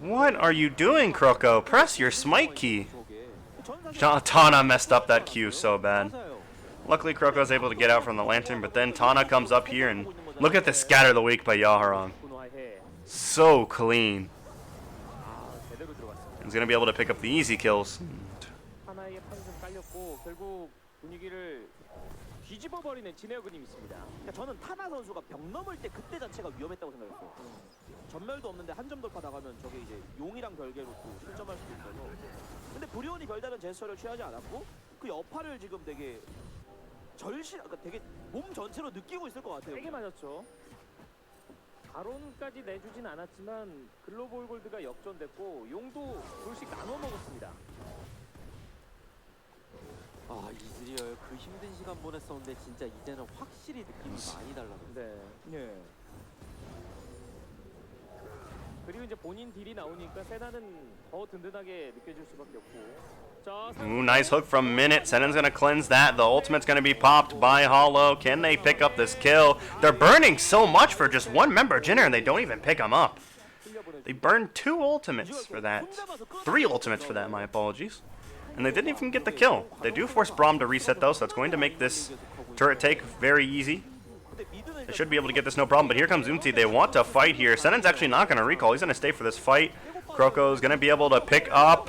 What are you doing, Kroko? Press your smite key. Tana messed up that Q so bad. Luckily, Kroko was able to get out from the lantern, but then Tana comes up here, and look at the scatter the weak by Yaharong. So clean. He's going to be able to pick up the easy kills. 뒤집어버리는 진에어 그림이십니다. 그러니까 저는 타나 선수가 벽 넘을 때 그때 자체가 위험했다고 생각했어요. 전멸도 없는데 한 점 돌파 나가면 저게 이제 용이랑 별개로 또 실점할 수도 있어서. 근데 브리온이 별다른 제스처를 취하지 않았고 그 여파를 지금 되게 그러니까 되게 몸 전체로 느끼고 있을 것 같아요. 세게 맞았죠. 바론까지 내주진 않았지만 글로벌 골드가 역전됐고 용도 둘씩 나눠 먹었습니다. 아 이즈리얼 그 힘든 시간 보냈었는데 진짜 이제는 확실히 느낌이 많이 달라졌어요. 네. 예. 그리고 이제 본인 딜이 나오니까 세나는 더 든든하게 느껴질 수밖에 없고. 자, Ooh, nice hook from Minute. Senen's gonna cleanse that. The ultimate's gonna be popped by Hollow. Can they pick up this kill? They're burning so much for just one member, Jin Air, and they don't even pick him up. They burned 2 ultimates for that. 3 ultimates for that, my apologies. And they didn't even get the kill. They do force Braum to reset though, so that's going to make this turret take very easy. They should be able to get this no problem, but here comes Umti. They want to fight here. Senen's actually not going to recall. He's going to stay for this fight. Kroko's going to be able to pick up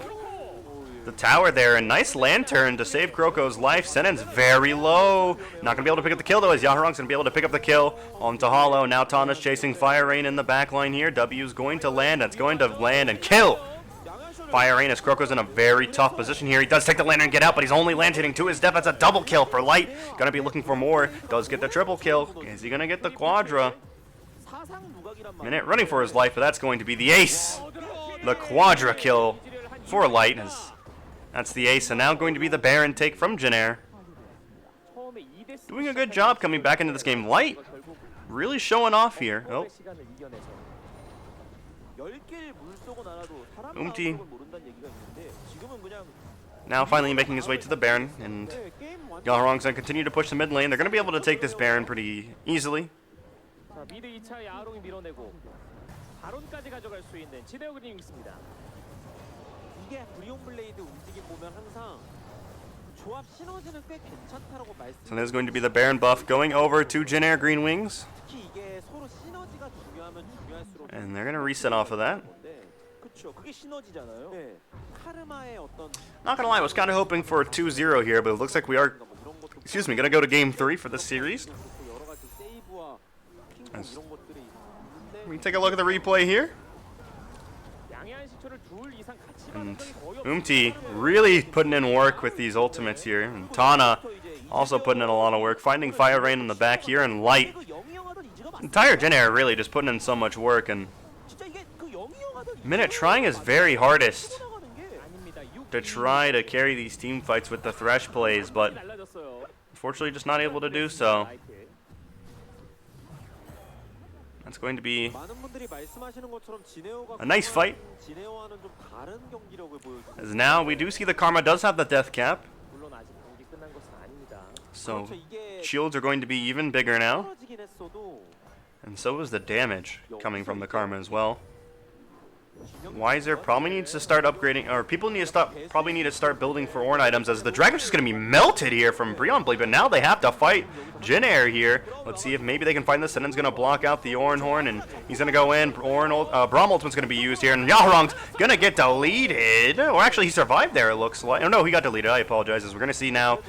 the tower there. A nice lantern to save Kroko's life. Senen's very low. Not going to be able to pick up the kill though, as Yaharong's going to be able to pick up the kill onto Hollow. Now Tana's chasing Fire Rain in the back line here. W's going to land. It's going to land and kill Fire Rain as Kroko's in a very tough position here. He does take the lantern and get out, but he's only landing to his death. That's a double kill for Light. Gonna be looking for more. Does get the triple kill. Is he gonna get the quadra? Minute running for his life, but that's going to be the ace. The quadra kill for Light. That's the ace, and now going to be the Baron take from Jin Air. Doing a good job coming back into this game. Light really showing off here. Oh. Umti now finally making his way to the Baron, and Yaharong's going to continue to push the mid lane. They're going to be able to take this Baron pretty easily. 자, 미드 2차 야롱이 밀어내고 바론까지 가져갈 수 있는 진에어 그림이십니다. 이게 브리온 블레이드 움직임 보면 항상 조합 시너지는 꽤 괜찮다라고 말씀. So there's going to be the Baron buff going over to Jin Air Greenwings. 특히 이게 서로 시너지가 중요하면 중요할수록 And they're going to reset off of that. 그렇죠. 그게 시너지잖아요. 네. 카르마의 어떤 Not going to lie, I was kind of hoping for a 2-0 here, but it looks like we are, excuse me, going to go to game 3 for the series. 여러 가지 세이브와 핑퐁 이런 것들이 있는데 We can take a look at the replay here. 양해한 시초를 둘 이상 같이 And 받은 적이 거의 Umti really putting in work with these ultimates here. And Tana also putting in a lot of work, finding Fire Rain in the back here, and Light. Entire Jin Air really just putting in so much work, and Minute trying his very hardest to try to carry these team fights with the Thresh plays, but 날라졌어요. unfortunately just not able to do so. That's going to be 많은 분들이 말씀하시는 것처럼 지네오가 a nice fight, 지네오와는 좀 다른 경기력을 보여주고 as now we do see the Karma does have the death cap, 물론 아직 경기 끝난 것은 아닙니다. so 그렇죠. 이게 shields are going to be even bigger now, 떨어지긴 했어도 and so is the damage coming from the Karma as well. Wiser probably needs to start upgrading, or people need to probably need to start building for Ornn items, as the Dragon's just going to be melted here from Brion Blade, but now they have to fight Jin Air here. Let's see if maybe they can find this. Senen's going to block out the Ornn Horn, and he's going to go in. Braum Ultimate's going to be used here, and Yaharong's going to get deleted. Or actually, he survived there, it looks like. Oh, no, he got deleted. I apologize, as we're going to see now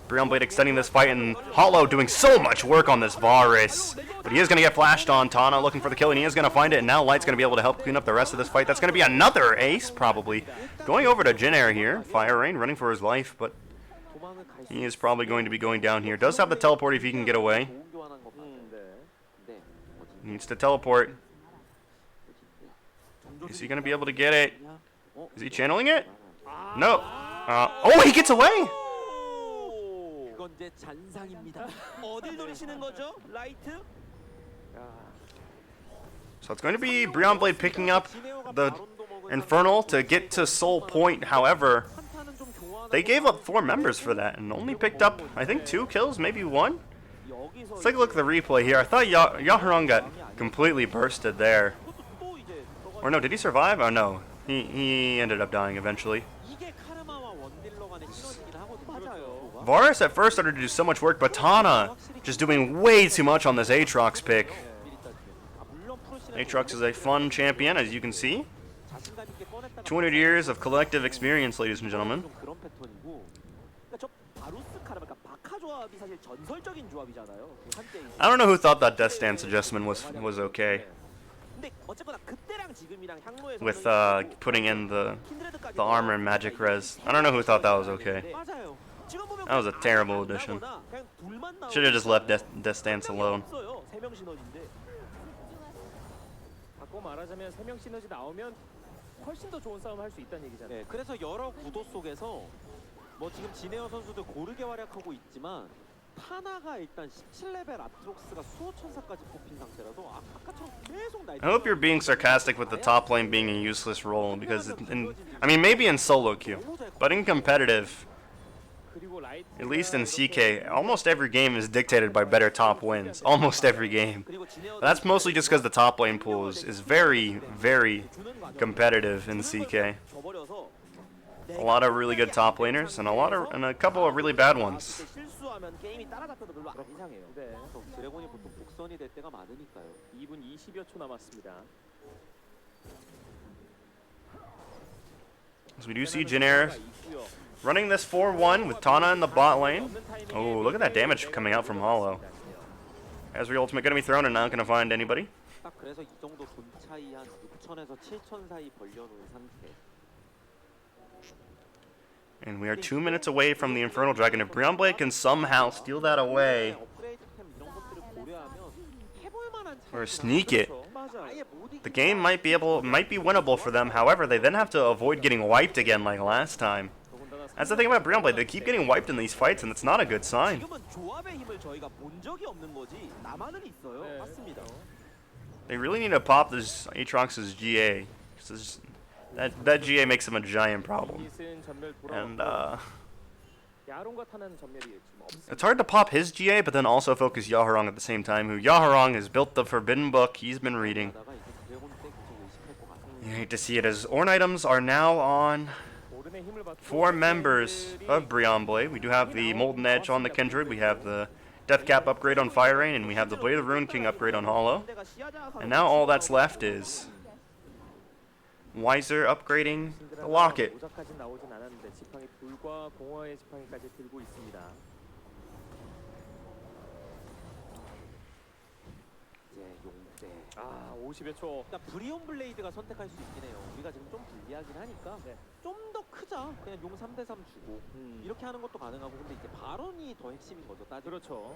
Brion Blade extending this fight, and Hollow doing so much work on this Varus. But he is going to get flashed on. Tana looking for the kill, and he is going to find it, and now Light's going to be able to help clean up the rest of this fight. That's going to be another ace, probably. Going over to Jin Air here. Fire Rain running for his life, but 도망을 갈 수 he is probably going to be going down here. Does have the teleport if he can get away. 좋은 교환한 것 같아요. 네. Needs to teleport. Is he going to be able to get it? Is he channeling it? No. Oh, he gets away! 그건 이제 잔상입니다. 어딜 노리시는 거죠? 라이트? So it's going to be Brion Blade picking up the Infernal to get to Soul Point. However, they gave up 4 members for that and only picked up, I think, 2 kills, maybe 1? Let's take a look at the replay here. I thought Yaharong got completely bursted there. Or no, did he survive? Oh no, he ended up dying eventually. 이게 카르마와 원딜러 간의 시너지긴 하거든요. Varus at first started to do so much work, but Tana just doing way too much on this Aatrox pick. Aatrox is a fun champion, as you can see. 200 years of collective experience, ladies and gentlemen. 그런 패턴이고. 그러니까 저 바루스 카르마, 그러니까 조합이 사실 전설적인 조합이잖아요. 그 한때 이제 I don't know who thought that death stance adjustment was okay 근데 어쨌거나 그때랑 지금이랑 향로에서 with putting in the armor and magic res. I don't know who thought that was okay. 맞아요. 지금 보면 That was a 그냥 terrible 안 addition. 나거나 그냥 둘만 나오고 Should have just left death stance 한 명이 alone. 없어요. 3명 시너지인데. 바꿔 말하자면 3명 시너지 나오면 훨씬 더 좋은 싸움 할 수 있다는 얘기잖아요. 네, 그래서 여러 구도 속에서 뭐 지금 진에어 선수도 고르게 활약하고 있지만 타나가 일단 17레벨 아트록스가 수호천사까지 뽑힌 상태라서 아까처럼 계속 날. I hope you're being sarcastic with the top lane being a useless role because, I mean, maybe in solo queue, but in competitive, 그리고 라이트 at least in CK, almost every game is dictated by better top wins. Almost every game. 그리고 진에어 But that's mostly just because the top lane pool is very, very competitive in CK. 줘버려서 A lot of really good top laners and a couple of really bad ones. 실수하면 게임이 따라잡혀도 별로 안 이상해요. 네. 드래곤이 보통 복선이 될 때가 많으니까요. 2분 20여 초 남았습니다. So we do see Jin Air running this 4-1 with Tana in the bot lane. Oh, look at that damage coming out from Hollow. Ezreal ultimate gonna be thrown and not gonna find anybody. 딱 그래서 이 정도 돈 차이 한 6천에서 7천 사이 벌려놓은 상태. And we are 2 minutes away from the Infernal Dragon. If Brion Blade can somehow steal that away 업그레이드템 이런 것들을 고려하면 해볼 만한 or 차이가 sneak it, 아예 못 the 이기는 game might be winnable for them. However, they then have to avoid getting wiped again like last time. That's the thing about Brion Blade. They keep getting wiped in these fights, and it's not a good sign. 지금은 조합의 힘을 저희가 본 적이 없는 거지. 나만은 있어요. 네. 맞습니다. They really need to pop this Aatrox's GA. 'Cause that GA makes them a giant problem. 이승 전멸 And 돌아왔고 야론과 타는 전멸이 지금 없습니다. it's hard to pop his GA, but then also focus Yaharong at the same time. Who Yaharong has built the Forbidden Book. He's been reading. 하다가 이제 드래곤 때 계속 의식할 것 같아요. You hate to see it as Ornn items are now on 오른의 힘을 받고 4 members of Brion Blade. We do have the Molten Edge on the Kindred. We have the Death Cap upgrade on Fire Rain, and we have the Blade of the Rune King upgrade on Hollow. And now all that's left is Wiser upgrading the Locket. 오작까지 나오진 않았는데 지팡이 불과 공허의 지팡이까지 들고 있습니다. 이제 용대. 아 50여 초. 일단 브리온 블레이드가 선택할 수 있긴 해요. 우리가 지금 좀 불리하긴 하니까 네. 좀 더 크자. 그냥 용 3대3 주고 이렇게 하는 것도 가능하고 근데 이제 바론이 더 핵심인 거죠. 따지면. 그렇죠.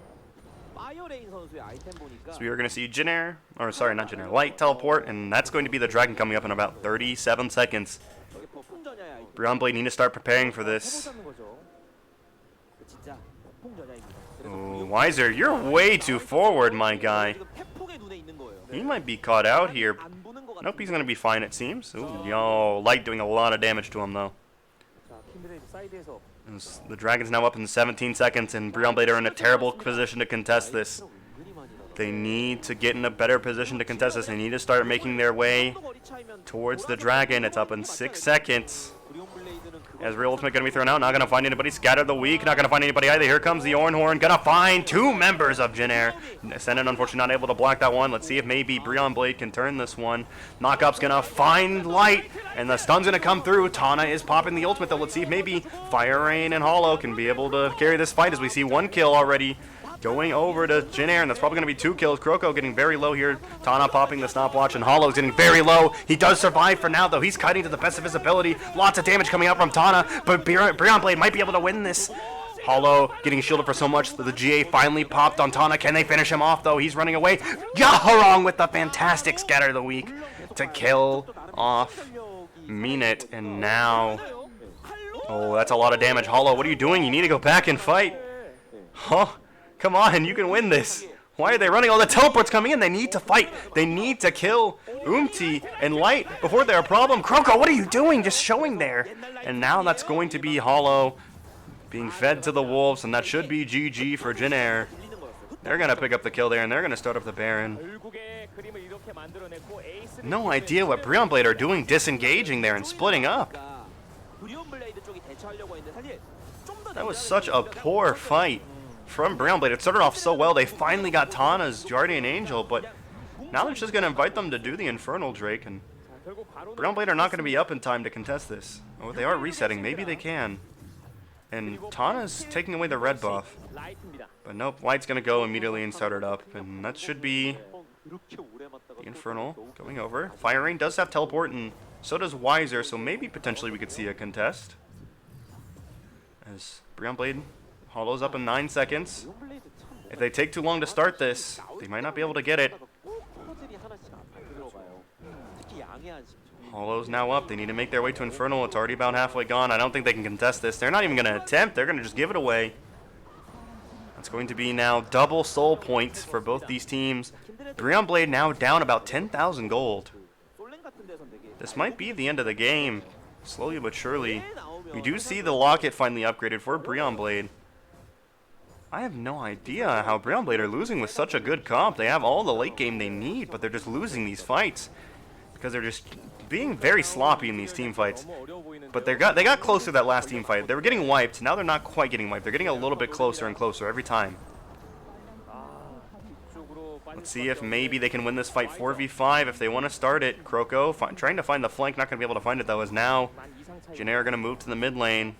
파이어레인 선수의 아이템 보니까 So we are going to see Jin Air, or sorry, not Jin Air, Light teleport, and that's going to be the dragon coming up in about 37 seconds. 저게 폭풍전야의 아이템. Brion Blade need to start preparing for this. 해보자는 거죠. 진짜 폭풍전야입니다. Oh, Wiser, you're way too forward, my guy. 지금 태폭의 눈에 있는 거예요. He might be caught out here. 안 보는 것 Nope, he's 같은데. going to be fine, it seems. Ooh, yo, Light doing a lot of damage to him, though. 자 킨드레이드 사이드에서 The dragon's now up in 17 seconds, and Brion Blade are in a terrible position to contest this. 은근히 많이 나가. They need to get in a better position to contest this. They need to start making their way towards the dragon. It's up in 6 seconds. 브리온 블레이드는 그거 Ezreal ultimate gonna be thrown out. Not gonna find anybody. Scatter the weak. Not gonna find anybody either. Here comes the Ornhorn. Gonna find 2 members of Jin Air. Ascendant unfortunately not able to block that one. Let's see if maybe Brion Blade can turn this one. Knockup's gonna find Light. And the stun's gonna come through. Tana is popping the ultimate though. Let's see if maybe Fire Rain and Hollow can be able to carry this fight as we see 1 kill already going over to Jin Air, and that's probably going to be 2 kills. Kroko getting very low here. Tana popping the stopwatch, and Hollow's getting very low. He does survive for now, though. He's kiting to the best of his ability. Lots of damage coming out from Tana, but Brion Blade might be able to win this. Hollow getting shielded for so much that the GA finally popped on Tana. Can they finish him off, though? He's running away. Yaharong with the fantastic scatter of the week to kill off Minute, and now... Oh, that's a lot of damage. Hollow, what are you doing? You need to go back and fight. Huh? Come on, you can win this. Why are they running? Oh, the teleport's coming in. They need to fight. They need to kill Umti and Light before they're a problem. Kroko, what are you doing? Just showing there. And now that's going to be Hollow being fed to the wolves, and that should be GG for Jin Air. They're going to pick up the kill there, and they're going to start up the Baron. 결국에 그림을 이렇게 만들어냈고 에이스를 No idea what Brion Blade are doing, disengaging there and splitting up. 브리온 블레이드 쪽이 대처하려고 했는데 사실 좀더 That was such a poor fight from Brion Blade. It started off so well. They finally got Tana's Guardian Angel, but now they're just going to invite them to do the Infernal Drake, and 결국 바로 Brion Blade are not going to be up in time to contest this. Oh, they are resetting. Maybe they can. And Tana's taking away the red buff. 라이트입니다. But nope, White's gonna go immediately and start it up. And that should be 그렇게 오래 맞다가 the Infernal going over. Fire Rain does have teleport, and so does Wiser, so maybe potentially we could see a contest. As Brion Blade hollows up in 9 seconds. If they take too long to start this, they might not be able to get it. Hollow's now up. They need to make their way to Infernal. It's already about halfway gone. I don't think they can contest this. They're not even going to attempt. They're going to just give it away. That's going to be now double soul points for both these teams. Brion Blade now down about 10,000 gold. This might be the end of the game. Slowly but surely. We do see the locket finally upgraded for Brion Blade. I have no idea how Brion Blade are losing with such a good comp. They have all the late game they need, but they're just losing these fights. Because they're just being very sloppy in these team fights. But they got closer that last team fight. They were getting wiped. Now they're not quite getting wiped. They're getting a little bit closer and closer every time. Let's see if maybe they can win this fight 4v5 if they want to start it. Kroko trying to find the flank. Not going to be able to find it though, as now Jin Air going to move to the mid lane.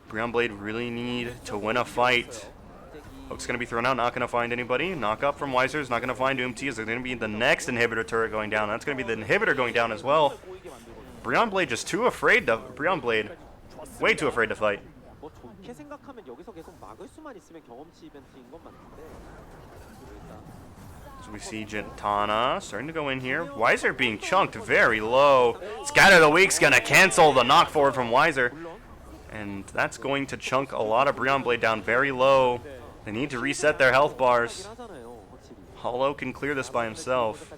Brion Blade really need to win a fight. Hook's going to be thrown out, not going to find anybody. Knock up from Wiser's, not going to find Umti. Is there going to be the next inhibitor turret going down? That's going to be the inhibitor going down as well. Brion Blade just too afraid to... Brion Blade, way too afraid to fight. 뭐 좋게 생각하면 여기서 계속 막을 수만 있으면 경험치 이벤트인 건 맞는데. So we see Tana starting to go in here. Wiser being chunked very low. Scatter the Weak's going to cancel the knock forward from Wiser. And that's going to chunk a lot of Brion Blade down very low. They need to reset their health bars. Hollow can clear this by himself.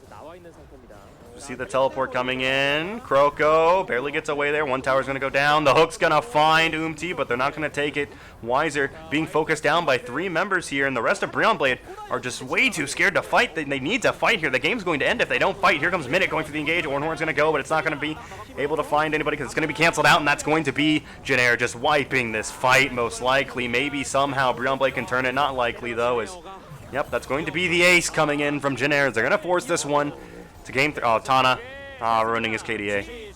You see the teleport coming in. Kroko barely gets away there. One tower's going to go down. The Hook's going to find Umti, but they're not going to take it. Wiser being focused down by 3 members here, and the rest of Brion Blade are just way too scared to fight. They need to fight here. The game's going to end if they don't fight. Here comes Minute going for the engage. Ornhorn's going to go, but it's not going to be able to find anybody because it's going to be canceled out, and that's going to be Jin Air just wiping this fight most likely. Maybe somehow Brion Blade can turn it. Not likely, though. Yep, that's going to be the ace coming in from Jin Air. They're going to force this one. It's a game. Oh, Tana ruining his KDA.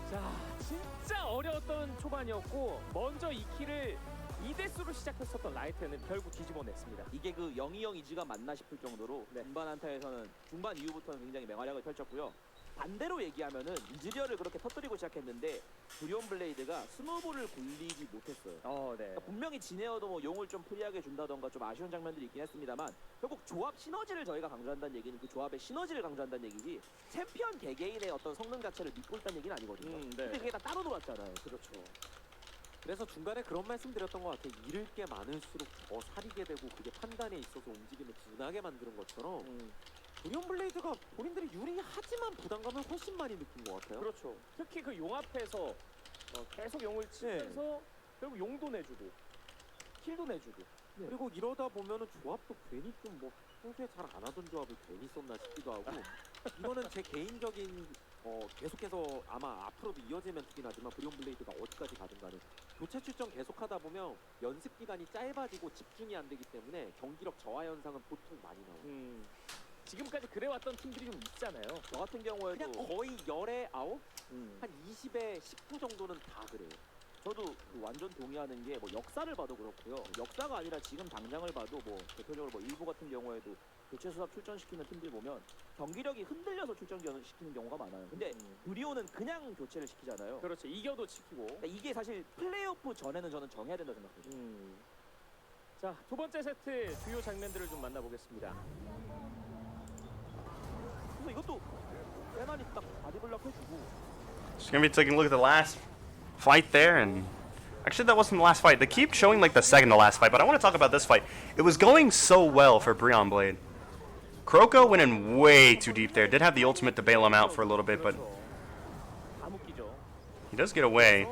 자, 진짜 어려웠던 초반이었고 먼저 이 킬을 2대수로 시작했었던 라이트는 결국 뒤집어냈습니다. 이게 그 0-2-0 이즈가 맞나 싶을 정도로 중반 한타에서는 중반 이후부터는 굉장히 맹활약을 펼쳤고요. 반대로 얘기하면은 이즈리얼을 그렇게 터뜨리고 시작했는데 브리온 블레이드가 스노볼을 굴리지 못했어요. 그러니까 분명히 지네어도 뭐 용을 좀 프리하게 준다던가 좀 아쉬운 장면들이 있긴 했습니다만 결국 조합 시너지를 저희가 강조한다는 얘기는 그 조합의 시너지를 강조한다는 얘기지 챔피언 개개인의 어떤 성능 자체를 믿고 있다는 얘기는 아니거든요. 근데 그게 다 따로 돌았잖아요. 그렇죠. 그래서 중간에 그런 말씀 드렸던 것 같아요. 잃을 게 많을수록 더 사리게 되고 그게 판단에 있어서 움직임을 둔하게 만드는 것처럼 브리온 블레이드가 본인들이 유리하지만 부담감을 훨씬 많이 느낀 것 같아요. 그렇죠. 특히 그 용 앞에서 계속 용을 치면서 결국 용도 내주고 킬도 내주고 그리고 이러다 보면은 조합도 괜히 좀 뭐 평소에 잘 안 하던 조합을 괜히 썼나 싶기도 하고 이거는 제 개인적인 계속해서 아마 앞으로도 이어질 멘트긴 하지만 브리온 블레이드가 어디까지 가든 간에 교체 출전 계속하다 보면 연습 기간이 짧아지고 집중이 안 되기 때문에 경기력 저하 현상은 보통 많이 나와요. 지금까지 그래왔던 팀들이 좀 있잖아요. 저 같은 경우에도 그냥 거의 10에 9? 한 20에 19 정도는 다 그래요. 저도 그 완전 동의하는 게 뭐 역사를 봐도 그렇고요. 역사가 아니라 지금 당장을 봐도 뭐 대표적으로 뭐 일부 같은 경우에도 교체 수합 출전시키는 팀들 보면 경기력이 흔들려서 출전시키는 경우가 많아요. 근데 브리온은 그냥 교체를 시키잖아요. 그렇죠. 이겨도 시키고. 그러니까 이게 사실 플레이오프 전에는 저는 정해야 된다고 생각해요. 자, 두 번째 세트 주요 장면들을 좀 만나보겠습니다. 그래서 이것도 빼만이 딱 바디블락 해주고. Just gonna be taking a look at the last fight there, and actually that wasn't the last fight. They keep showing like the second to last fight, but I want to talk about this fight. It was going so well for Brion Blade. Kroko went in way too deep there. Did have the ultimate to bail him out for a little bit, but he does get away.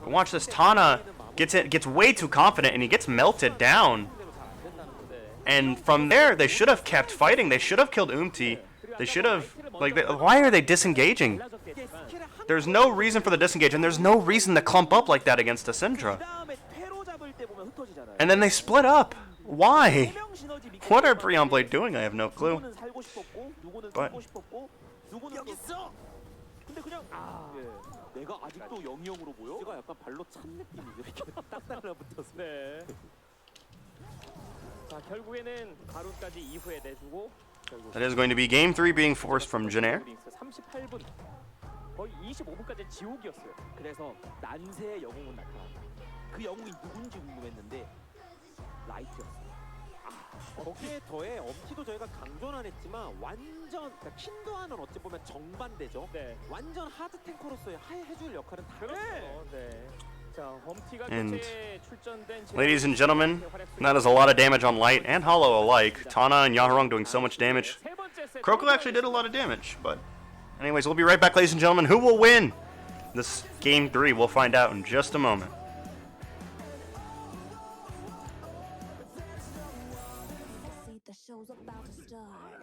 But watch this. Tana gets way too confident, and he gets melted down. And from there, they should have kept fighting. They should have killed Umti. They should have, why are they disengaging? There's no reason for the disengage, and there's no reason to clump up like that against a Syndra. And then they split up. Why? What are Brion Blade doing? I have no clue. But 근데 그냥 예, 내가 아직도 0-0으로 보여? 제가 약간 발로 찬 느낌이죠. 이렇게 딱 달라붙어서. 네. 자 결국에는 바로까지 이후에 내주고 결국 That is going to be game 3 being forced from Jin Air. 38분 거의 25분까지 지옥이었어요. 그래서 난세의 영웅은 나타난다. 그 영웅이 누군지 궁금했는데 라이트였어요. 거기에 더해 엄티도 저희가 강조는 안 했지만 완전 그러니까 킨도와는 어찌 보면 정반대죠. 네. 완전 하드 탱커로서의 해줄 역할은 다르죠. 네. 자 험티가 And 교체에 출전된 Ladies and gentlemen, that is a lot of damage on Light and Hollow alike. Tana and Yaharong doing so much damage. 세 번째 세트 Kroko actually did a lot of damage, but anyways, we'll be right back, ladies and gentlemen. Who will win this game 3? We'll find out in just a moment. See, the show's about to start.